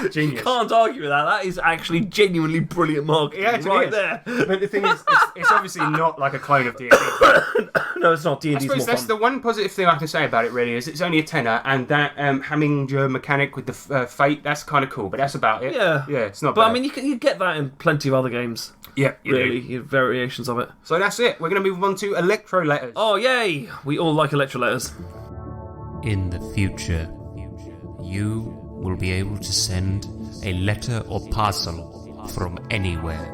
B: Genius.
C: Can't argue with that. That is actually genuinely brilliant marketing.
B: Yeah,
C: right there.
B: But the thing is, it's obviously not like a clone of D&D.
C: No, it's not. D&D's
B: I suppose
C: more
B: that's
C: fun.
B: the one positive thing I have to say about it, really, is it's only a tenner, and that Hamminger mechanic with the fate, that's kind of cool, but that's about it.
C: Yeah.
B: Yeah, it's not
C: But
B: bad.
C: I mean, you get that in plenty of other games.
B: Yeah,
C: really, variations of it.
B: So that's it. We're going to move on to electro letters.
C: Oh, yay! We all like electro letters.
K: In the future, you will be able to send a letter or parcel from anywhere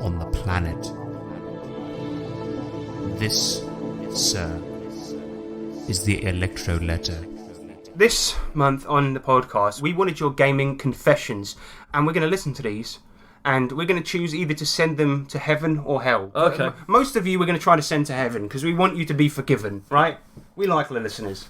K: on the planet. This, sir, is the electro letter.
B: This month on the podcast, we wanted your gaming confessions, and we're going to listen to these, and we're going to choose either to send them to heaven or hell.
C: Okay.
B: Most of you we're going to try to send to heaven, because we want you to be forgiven, right? We like the listeners.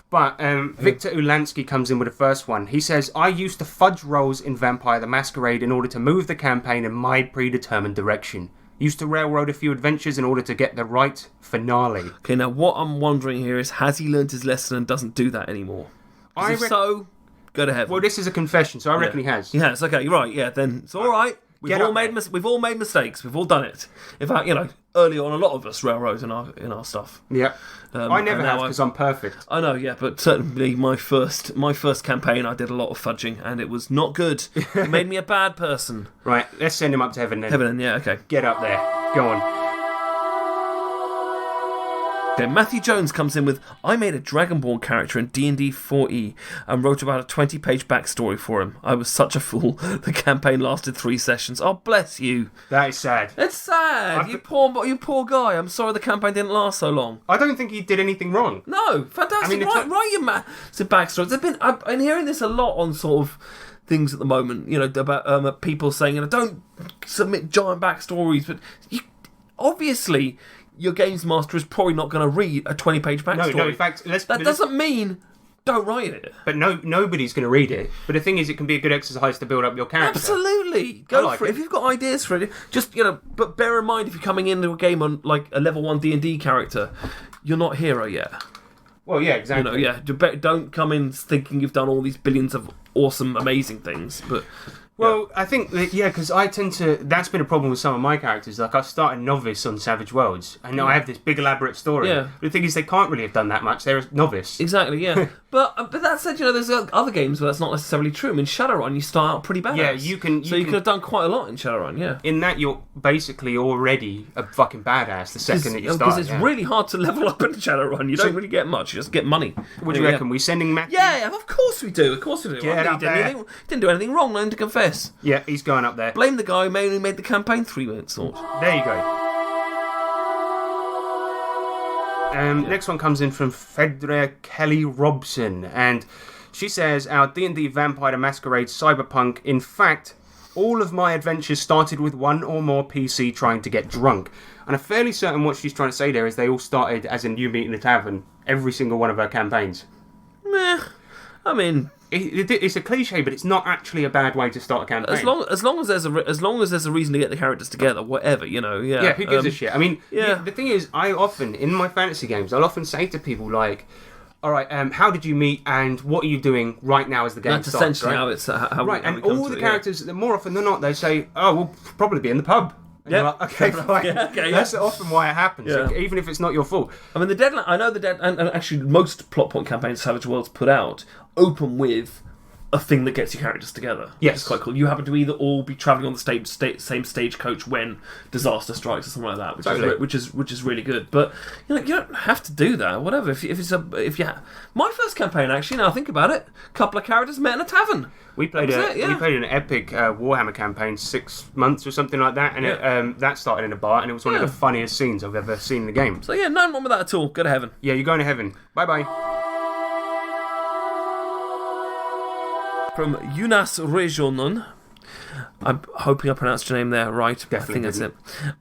B: But Victor Ulansky comes in with the first one. He says, I used to fudge rolls in Vampire the Masquerade in order to move the campaign in my predetermined direction. Used to railroad a few adventures in order to get the right finale.
C: Okay, now what I'm wondering here is, has he learned his lesson and doesn't do that anymore? If so, go to heaven.
B: Well, this is a confession, so I reckon he has.
C: He has, okay, you're right, yeah, then it's alright. We've all made mistakes. We've all done it. In fact, early on, a lot of us railroad in our stuff.
B: Yeah, I never have because I'm perfect.
C: I know, yeah, but certainly my first campaign, I did a lot of fudging, and it was not good. It made me a bad person.
B: Right, let's send him up to heaven then.
C: Heaven, yeah, okay.
B: Get up there. Go on.
C: Okay, Matthew Jones comes in with, I made a Dragonborn character in D&D 4E and wrote about a 20-page backstory for him. I was such a fool. The campaign lasted 3 sessions. Oh, bless you.
B: That is sad.
C: It's sad. You poor guy. I'm sorry the campaign didn't last so long.
B: I don't think he did anything wrong.
C: No, fantastic. Write your backstories. I've been hearing this a lot on sort of things at the moment, about people saying, don't submit giant backstories, but obviously... your games master is probably not going to read a 20-page backstory.
B: No, in fact...
C: that doesn't mean don't write it.
B: But nobody's going to read it. But the thing is, it can be a good exercise to build up your character.
C: Absolutely. Go for it. If you've got ideas for it, just, but bear in mind, if you're coming into a game on, like, a level 1 D&D character, you're not a hero yet.
B: Well, yeah, exactly.
C: Don't come in thinking you've done all these billions of awesome, amazing things, but...
B: Well, I think that, because I tend to... That's been a problem with some of my characters. Like, I started novice on Savage Worlds, and now I have this big elaborate story. Yeah. But the thing is, they can't really have done that much. They're a novice.
C: Exactly, yeah. But that said, there's other games where that's not necessarily true. I mean, Shadowrun, you start out pretty badass.
B: Yeah, you can...
C: So you could have done quite a lot in Shadowrun, yeah.
B: In that, you're basically already a fucking badass the second that you start.
C: Because it's really hard to level up in Shadowrun. You don't really get much. You just get money.
B: What do you reckon? We sending Matthew?
C: Yeah, of course we do.
B: Get up there.
C: He didn't do anything wrong, nothing to confess.
B: Yeah, he's going up there.
C: Blame the guy who only made the campaign 3 minutes short.
B: There you go. Next one comes in from Fedra Kelly Robson, and she says, our D&D Vampire the Masquerade Cyberpunk, in fact, all of my adventures started with one or more PC trying to get drunk. And I'm fairly certain what she's trying to say there is they all started as in you meet in a tavern, every single one of her campaigns.
C: Meh. I mean...
B: It's a cliche, but it's not actually a bad way to start a campaign.
C: As long as there's a reason to get the characters together, whatever, yeah.
B: Yeah, who gives a shit? I mean, the thing is, I often, in my fantasy games, I'll often say to people, like, all right, how did you meet, and what are you doing right now as the game starts?
C: That's essentially how
B: right, and all the characters, more often than not, they say, oh, we'll probably be in the pub. Yeah. Like, okay, fine. That's often why it happens, even if it's not your fault.
C: I mean, the deadline. I know and actually most plot point campaigns Savage Worlds put out open with a thing that gets your characters together.
B: Yes,
C: it's quite cool. You happen to either all be travelling on the same stagecoach when disaster strikes or something like that, which is really good. But you don't have to do that. Whatever. My first campaign, actually, now I think about it, a couple of characters met in a tavern.
B: We played an epic Warhammer campaign, 6 months or something like that, and that started in a bar, and it was one of the funniest scenes I've ever seen in the game.
C: So nothing wrong with that at all. Go to heaven.
B: Yeah, you're going to heaven. Bye bye.
C: From Jonas Rejonen. I'm hoping I pronounced your name there right.
B: Definitely
C: I think that's it.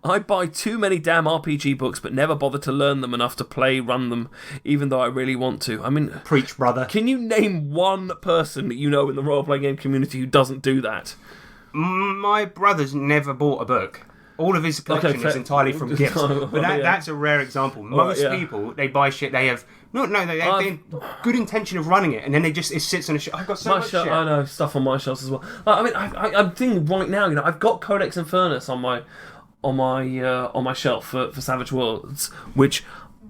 C: I buy too many damn RPG books, but never bother to learn them enough to run them, even though I really want to. I mean,
B: preach, brother.
C: Can you name one person that you know in the role-playing game community who doesn't do that?
B: My brother's never bought a book. All of his collection is entirely from gifts. But that's a rare example. Most people, they buy shit, they have... they have good intention of running it, and then it sits on a shelf. I've got so much shit.
C: I know, stuff on my shelves as well. I mean, I'm thinking right now, I've got Codex Infernus on my shelf for Savage Worlds, which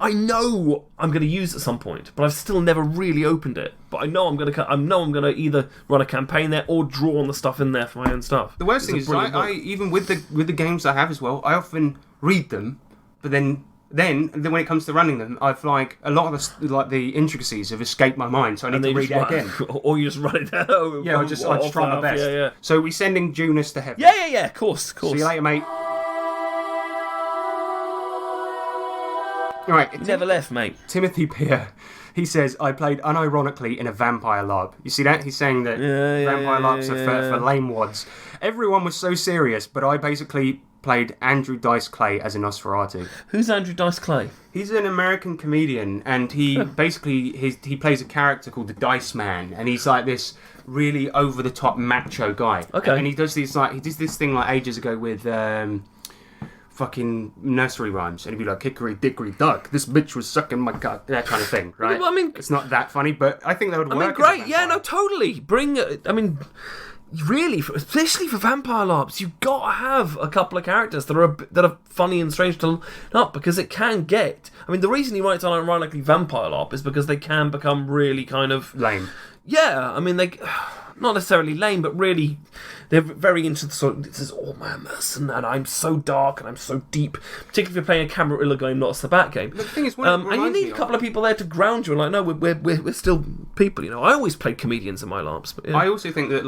C: I know I'm going to use at some point, but I've still never really opened it. But I know I'm going to either run a campaign there or draw on the stuff in there for my own stuff.
B: The worst thing is, I even with the games I have as well, I often read them, but then when it comes to running them, I've a lot of the intricacies have escaped my mind, so I need to read it again.
C: Or you just run it down.
B: Yeah, I just try my best.
C: Yeah.
B: So we're sending Junus to heaven.
C: Yeah, of course.
B: See you later, mate. All right,
C: never left, mate.
B: Timothy Peer, he says, I played unironically in a vampire LARP. You see that? He's saying that vampire LARPs are for lame wads. Everyone was so serious, but I basically played Andrew Dice Clay as a Nosferatu.
C: Who's Andrew Dice Clay?
B: He's an American comedian, and he basically he plays a character called the Dice Man, and he's like this really over the top macho guy.
C: Okay.
B: And he does this thing ages ago with fucking nursery rhymes, and he'd be like, hickory dickory duck, this bitch was sucking my cock, that kind of thing, right?
C: Well, I mean,
B: it's not that funny, but I think that would work.
C: Great, yeah, no, totally. Really, especially for vampire LARPs, you've got to have a couple of characters that are funny and strange to look up, because it can get... I mean, the reason he writes unironically vampire LARP is because they can become really kind of...
B: lame.
C: Yeah, I mean, they... Not necessarily lame, but really... They're very into the sort of... This is all my medicine, and I'm so dark, and I'm so deep. Particularly if you're playing a Camarilla game, not a Sabat game.
B: The thing is,
C: and you need a couple of people there to ground you, and like, no, we're still people, I always played comedians in my LARPs. But, yeah.
B: I also think that,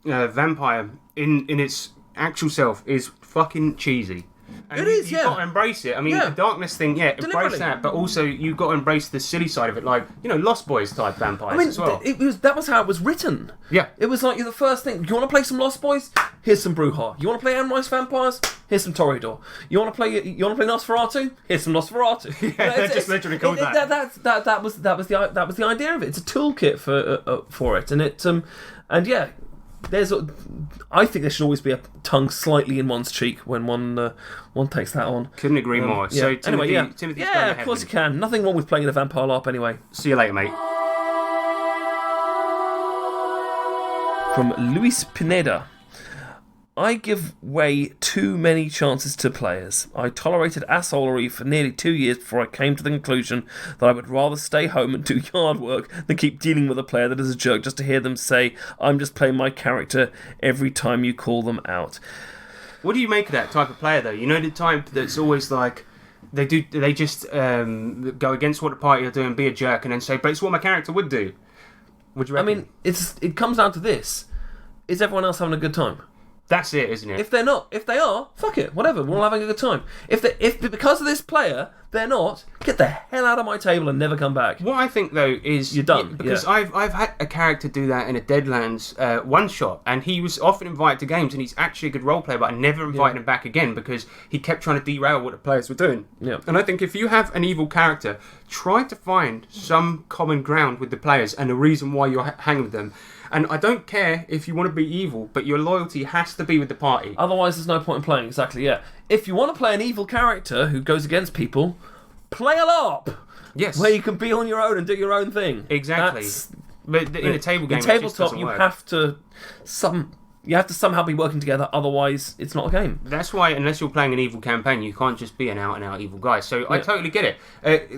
B: Vampire, in its actual self, is fucking cheesy. And you've got to embrace it. I mean, the darkness thing, embrace that, but also you've got to embrace the silly side of it, Lost Boys type vampires as well.
C: That was how it was written.
B: Yeah.
C: It was like the first thing. You want to play some Lost Boys? Here's some Brujah. You want to play Amrice Vampires? Here's some Toreador. You want to play Nosferatu? Here's some Nosferatu.
B: Yeah, just literally called that.
C: That was the idea of it. It's a toolkit for it, and it I think there should always be a tongue slightly in one's cheek when one takes that on.
B: Couldn't agree more.
C: Yeah.
B: So Timothy's going to heaven.
C: Of course you can. Nothing wrong with playing a vampire LARP anyway.
B: See you later, mate.
C: From Luis Pineda. I give way too many chances to players. I tolerated assholery for nearly 2 years before I came to the conclusion that I would rather stay home and do yard work than keep dealing with a player that is a jerk just to hear them say, I'm just playing my character every time you call them out.
B: What do you make of that type of player, though? The type that's always like, they just go against what the party are doing, be a jerk, and then say, but it's what my character would do. Would you reckon?
C: I mean, it comes down to this. Is everyone else having a good time?
B: That's it, isn't it?
C: If they're not, if they are, fuck it, whatever. We're all having a good time. If because of this player they're not, get the hell out of my table and never come back.
B: What I think though is
C: you're done.
B: Because I've had a character do that in a Deadlands one shot, and he was often invited to games, and he's actually a good role player, but I never invited him back again because he kept trying to derail what the players were doing.
C: Yeah.
B: And I think if you have an evil character, try to find some common ground with the players and a reason why you're hanging with them. And I don't care if you want to be evil, but your loyalty has to be with the party.
C: Otherwise, there's no point in playing. Exactly, yeah. If you want to play an evil character who goes against people, play a LARP.
B: Yes.
C: Where you can be on your own and do your own thing.
B: Exactly. But in a table game,
C: in tabletop,
B: it just doesn't work.
C: You have to somehow be working together, otherwise it's not a game.
B: That's why, unless you're playing an evil campaign, you can't just be an out-and-out evil guy. So I totally get it.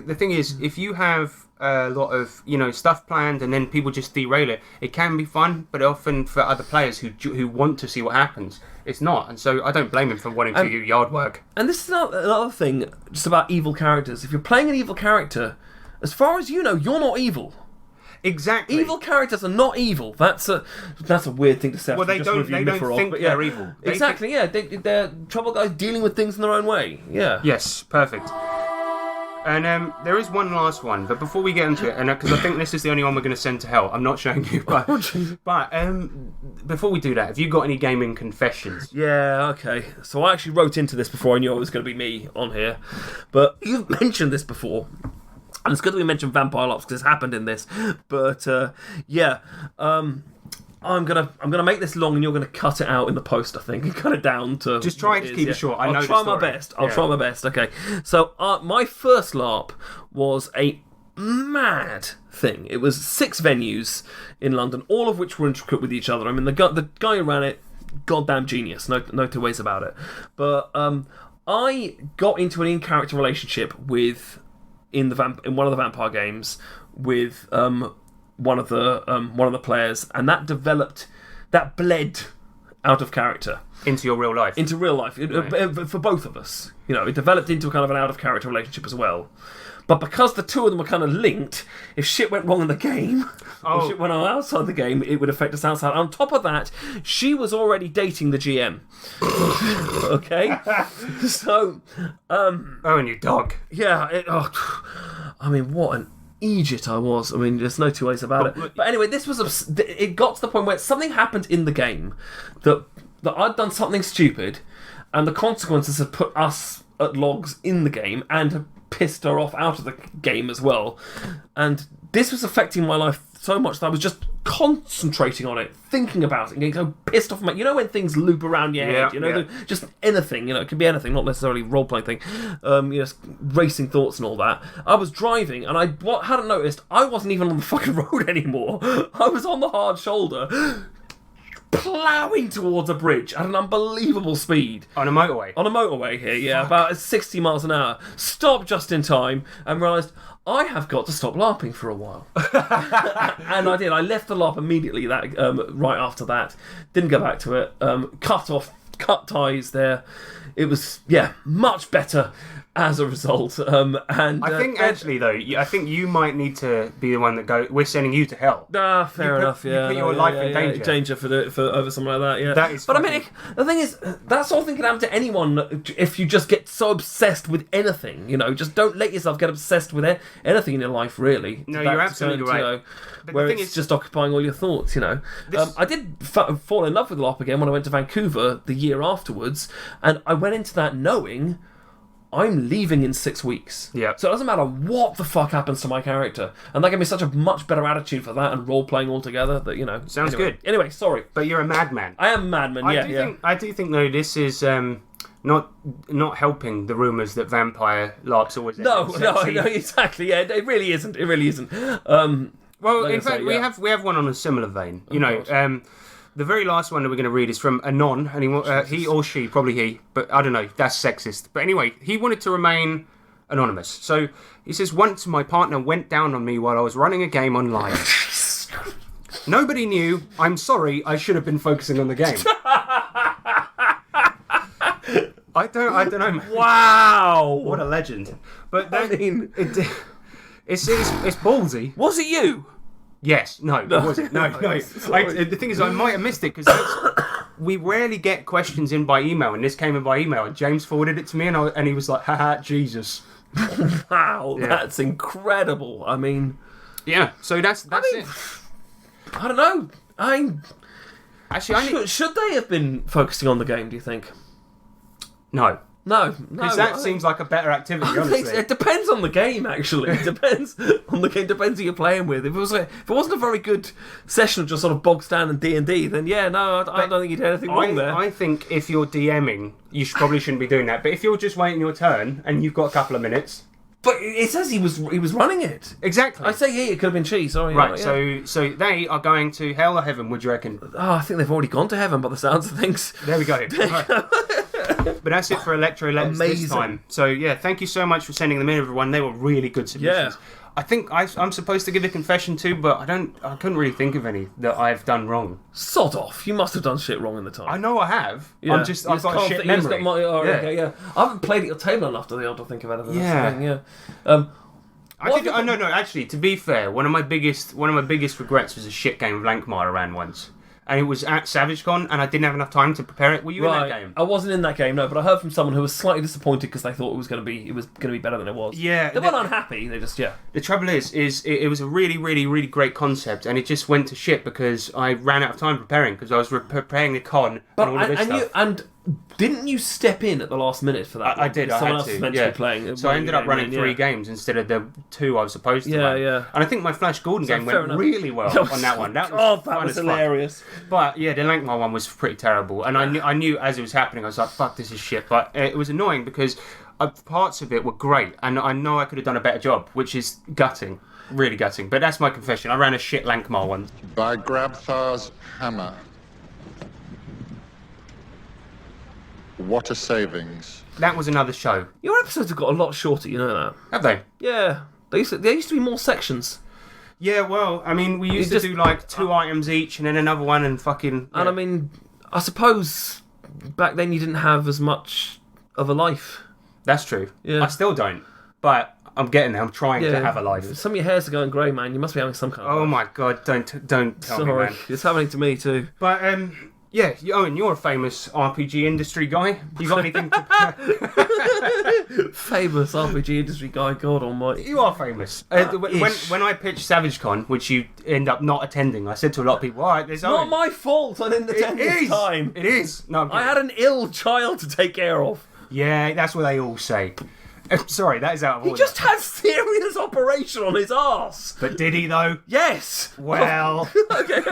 B: The thing is, if you have a lot of stuff planned and then people just derail it, it can be fun, but often for other players who want to see what happens, it's not. And so I don't blame him for wanting to do yard work.
C: And this is another thing just about evil characters. If you're playing an evil character, as far as you know, you're not evil.
B: Exactly.
C: Evil characters are not evil. That's a weird thing to say.
B: Well, they don't think they're evil.
C: Exactly, yeah. They're trouble guys dealing with things in their own way. Yeah.
B: Yes, perfect. And there is one last one, but before we get into it, and because I think this is the only one we're going to send to hell, I'm not showing you, but before we do that, have you got any gaming confessions?
C: Yeah, okay. So I actually wrote into this before I knew it was going to be me on here, but you've mentioned this before. And it's good that we mentioned Vampire Lops because it's happened in this. But I'm gonna make this long, and you're gonna cut it out in the post. I think and cut it down to
B: just try to keep it short. I'll
C: try my best. I'll try my best. Okay. So my first LARP was a mad thing. It was 6 venues in London, all of which were intricate with each other. I mean, the guy who ran it, goddamn genius. No two ways about it. But I got into an in-character relationship with. In one of the vampire games with one of the players, and that bled out of character
B: into your real life.
C: For both of us, it developed into a kind of an out of character relationship as well. But because the two of them were kind of linked, if shit went wrong in the game, or shit went on outside the game, it would affect us outside. On top of that, she was already dating the GM. Okay? So...
B: and your dog.
C: Yeah. I mean, what an idiot I was. I mean, there's no two ways about it. But anyway, this was... It got to the point where something happened in the game that I'd done something stupid, and the consequences had put us at logs in the game, and had pissed her off out of the game as well. And this was affecting my life so much that I was just concentrating on it, thinking about it, and getting so pissed off. When things loop around your head, just anything, it could be anything, not necessarily a role-playing thing, just racing thoughts and all that. I was driving, and I hadn't noticed, I wasn't even on the fucking road anymore. I was on the hard shoulder, ploughing towards a bridge at an unbelievable speed.
B: On a motorway?
C: On a motorway here, yeah, about 60 miles an hour. Stopped just in time and realised I have got to stop LARPing for a while. And I did. I left the LARP immediately right after that. Didn't go back to it. Cut ties there. It was, much better as a result. I
B: think actually though, I think you might need to be the one that go. We're sending you to hell.
C: Fair enough.
B: You put your life in danger.
C: Danger for over something like that. Yeah.
B: That is.
C: But I mean, the thing is, that sort of thing can happen to anyone if you just get so obsessed with anything. Just don't let yourself get obsessed with anything in your life. Really.
B: No, you're absolutely right.
C: Where it's just occupying all your thoughts. I did fall in love with LARP again when I went to Vancouver the year afterwards, and I went into that knowing I'm leaving in 6 weeks.
B: Yeah.
C: So it doesn't matter what the fuck happens to my character. And that gave me such a much better attitude for that and role-playing altogether that,
B: Sounds good.
C: Anyway, sorry.
B: But you're a madman.
C: I am a madman,
B: I do think, though, this is not helping the rumours that vampire LARPs always
C: No, exactly. Yeah, it really isn't.
B: Well, in fact, we have one on a similar vein. The very last one that we're going to read is from Anon, and he or she, probably he, but I don't know, that's sexist. But anyway, he wanted to remain anonymous. So he says, once my partner went down on me while I was running a game online. Nobody knew. I'm sorry, I should have been focusing on the game. I don't know. Man.
C: Wow!
B: What a legend. But it's ballsy.
C: Was it you?
B: Yes, no, it wasn't. No. The thing is, I might have missed it because we rarely get questions in by email, and this came in by email. And James forwarded it to me, and he was like, "Haha, Jesus!"
C: Wow, that's incredible. I mean,
B: yeah. So that's it.
C: I don't know. Actually, should they have been focusing on the game? Do you think?
B: No.
C: No,
B: because that seems like a better activity. Honestly,
C: it depends on the game. Actually, it depends on the game. Depends who you're playing with. If it wasn't a very good session of just sort of bog stand and D&D, then I don't think you did anything wrong there.
B: I think if you're DMing, you probably shouldn't be doing that. But if you're just waiting your turn and you've got a couple of minutes,
C: but it says he was running it
B: exactly.
C: I say it could have been cheese. Sorry,
B: right? So they are going to hell or heaven? Would you reckon?
C: Oh, I think they've already gone to heaven by the sounds of things.
B: There we go. But that's it for Electro Letters this time. So thank you so much for sending them in, everyone. They were really good submissions.
C: Yeah.
B: I think I'm supposed to give a confession too, but I couldn't really think of any that I've done wrong.
C: Sod off! You must have done shit wrong in the time.
B: I know I have.
C: Yeah.
B: I've got a shit memory.
C: Okay. I haven't played at your table enough to be able to think of anything.
B: Yeah. Actually, to be fair, one of my biggest regrets was a shit game of Lankmire I ran once. and it was at SavageCon, and I didn't have enough time to prepare it. Were you in that game?
C: I wasn't in that game, no, but I heard from someone who was slightly disappointed because they thought it was going to be better than it was.
B: Yeah,
C: they weren't unhappy. They just The
B: trouble is it was a really, really, really great concept, and it just went to shit because I ran out of time preparing because I was preparing the con and all of this stuff.
C: Didn't you step in at the last minute for that?
B: I did.
C: Someone
B: I
C: else
B: had to.
C: was meant to be playing.
B: So I ended up running 3 games instead of the 2 I was supposed to.
C: Yeah.
B: And I think my Flash Gordon game went really well on that one. That was
C: hilarious.
B: But yeah, the Lankmar one was pretty terrible, and I knew as it was happening, I was like, "Fuck, this is shit." But it was annoying because parts of it were great, and I know I could have done a better job, which is gutting, really gutting. But that's my confession. I ran a shit Lankmar one.
L: By Grabthar's hammer. What a savings.
B: That was another show.
C: Your episodes have got a lot shorter, you know that?
B: Have they?
C: Yeah. There used to be more sections.
B: Yeah, well, I mean, we used to do like 2 items each and then another one and fucking... Yeah.
C: And I mean, I suppose back then you didn't have as much of a life.
B: That's true.
C: Yeah.
B: I still don't. But I'm getting there. I'm trying to have a life.
C: Some of your hairs are going grey, man. You must be having some kind of
B: life. My God, don't tell me, man.
C: It's happening to me too.
B: But, yeah, Owen, you're a famous RPG industry guy. You got anything to...
C: Famous RPG industry guy, God almighty.
B: You are famous. When I pitched SavageCon, which you end up not attending, I said to a lot of people, all right, there's Owen.
C: Not my fault I didn't attend this time.
B: It is. No,
C: I had an ill child to take care of.
B: Yeah, that's what they all say. Sorry, that is out of order.
C: He just had serious operation on his arse.
B: But did he, though?
C: Yes.
B: Well...
C: Okay.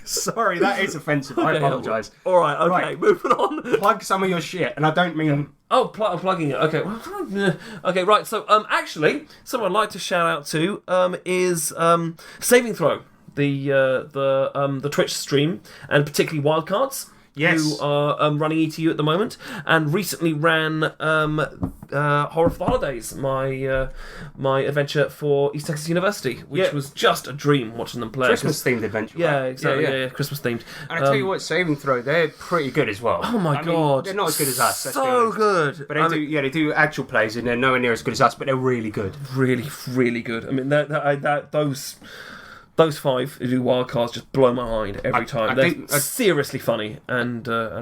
B: Sorry, that is offensive. I apologise.
C: All right, okay, moving on.
B: Plug some of your shit, and I don't mean...
C: Oh, I'm plugging it. Okay. Okay, right. So, actually, someone I'd like to shout out to is Saving Throw, the Twitch stream, and particularly Wildcards.
B: Yes.
C: Who are running ETU at the moment, and recently ran Horror for the Holidays, my adventure for East Texas University, which was just a dream watching them play.
B: Christmas-themed adventure.
C: Yeah, exactly. Yeah, Christmas-themed.
B: And I tell you what, Saving Throw, they're pretty good as well.
C: Oh my God.
B: They're not as good as us.
C: So good.
B: But they do actual plays, and they're nowhere near as good as us, but they're really good.
C: Really, really good. I mean, those 5 who do Wildcards just blow my mind every time. They're seriously funny, and I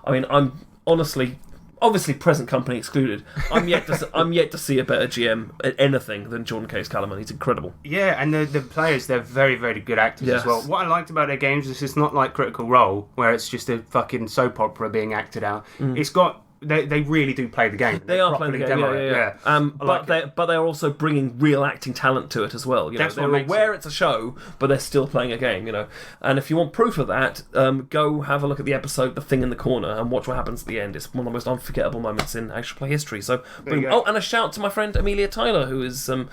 C: mean, I'm honestly, obviously, present company excluded. I'm yet to see a better GM at anything than Jordan Case Calaman. He's incredible.
B: Yeah, and the players, they're very, very good actors as well. What I liked about their games is it's not like Critical Role, where it's just a fucking soap opera being acted out. It's got... They really do play the game.
C: They are playing the game, yeah. But they're also bringing real acting talent to it as well. You know, they're aware it's a show, but they're still playing a game. You know, and if you want proof of that, go have a look at the episode "The Thing in the Corner" and watch what happens at the end. It's one of the most unforgettable moments in actual play history. So, and a shout to my friend Amelia Tyler, who is a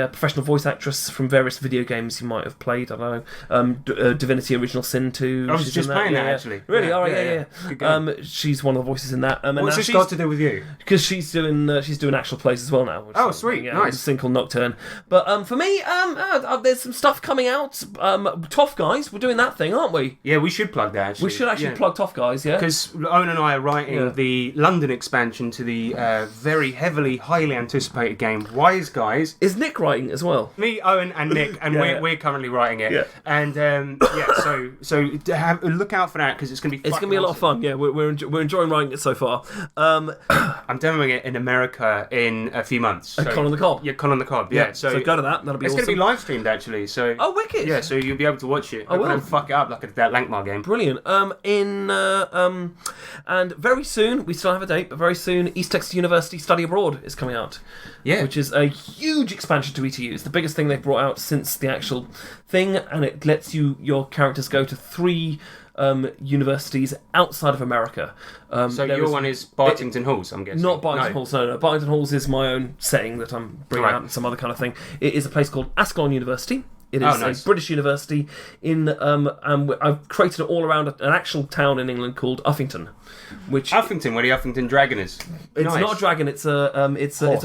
C: professional voice actress from various video games you might have played. I don't know, Divinity: Original Sin 2.
B: I was just playing that actually.
C: Really? All right, yeah. She's one of the voices in that.
B: What's this got to do with you?
C: Because she's doing actual plays as well now.
B: Oh, sweet, nice.
C: A thing called Nocturne. But for me, there's some stuff coming out. Tough Guys, we're doing that thing, aren't we?
B: Yeah, we should plug that. Actually.
C: We should actually plug Tough Guys, yeah.
B: Because Owen and I are writing the London expansion to the very highly anticipated game Wise Guys.
C: Is Nick writing as well?
B: Me, Owen, and Nick, and we're currently writing it.
C: Yeah.
B: And so look out for that because it's going to be.
C: It's going to be a lot of fun. Yeah, we're enjoying writing it so far.
B: I'm demoing it in America in a few months. So,
C: Con on the Cob.
B: Yeah, Con on the Cob. Yeah. So
C: go to that. That'll be awesome.
B: It's going to be live streamed actually. So
C: wicked.
B: Yeah, so you'll be able to watch it.
C: I will.
B: Don't fuck it up like that Lankmar game.
C: Brilliant. And very soon, we still have a date, but very soon, East Texas University Study Abroad is coming out.
B: Yeah.
C: Which is a huge expansion to ETU. It's the biggest thing they've brought out since the actual thing, and it lets your characters go to 3 universities outside of America.
B: So your one is Bartington Halls, I'm guessing?
C: Not Bartington Halls, no. Bartington Halls is my own setting that I'm bringing out and some other kind of thing. It is a place called Ascalon University. It is a British university in, and I've created it all around an actual town in England called Uffington.
B: Uffington, where the Uffington Dragon is.
C: It's not a dragon. It's a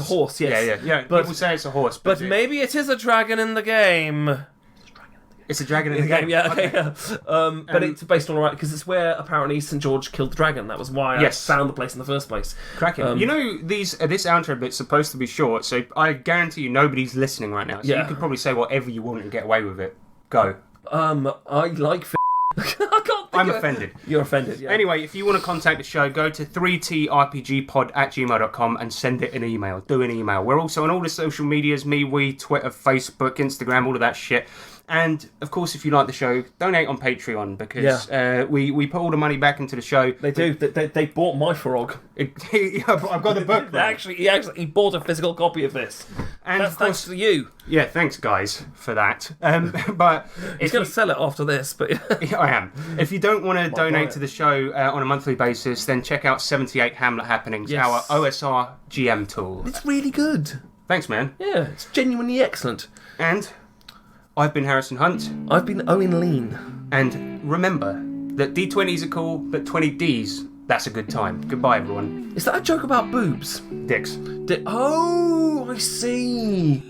C: horse. Yes.
B: Yeah. But, people say it's a horse,
C: but maybe it is a dragon in the game.
B: It's a dragon in the game.
C: Yeah, okay. But it's based on because it's where apparently St. George killed the dragon. That was why I found the place in the first place.
B: Cracking. You know, this outro bit's supposed to be short, so I guarantee you nobody's listening right now. So you could probably say whatever you want and get away with it. Go.
C: I like
B: I'm offended.
C: You're offended, yeah.
B: Anyway, if you want to contact the show, go to 3trpgpod@gmail.com and send it an email. Do an email. We're also on all the social medias, we, Twitter, Facebook, Instagram, all of that shit. And, of course, if you like the show, donate on Patreon, because we put all the money back into the show.
C: They do. They bought Myfarog.
B: I've got the book.
C: He bought a physical copy of this.
B: And
C: that's thanks to you.
B: Yeah, thanks, guys, for that. But
C: he's going to sell it after this. But
B: I am. If you don't want to donate to the show on a monthly basis, then check out 78 Hamlet Happenings, our OSR GM tool.
C: It's really good.
B: Thanks, man.
C: Yeah, it's genuinely excellent.
B: And I've been Harrison Hunt.
C: I've been Owen Lean.
B: And remember that D20s are cool, but 20Ds, that's a good time. Goodbye, everyone.
C: Is that a joke about boobs?
B: Dicks.
C: Oh, I see.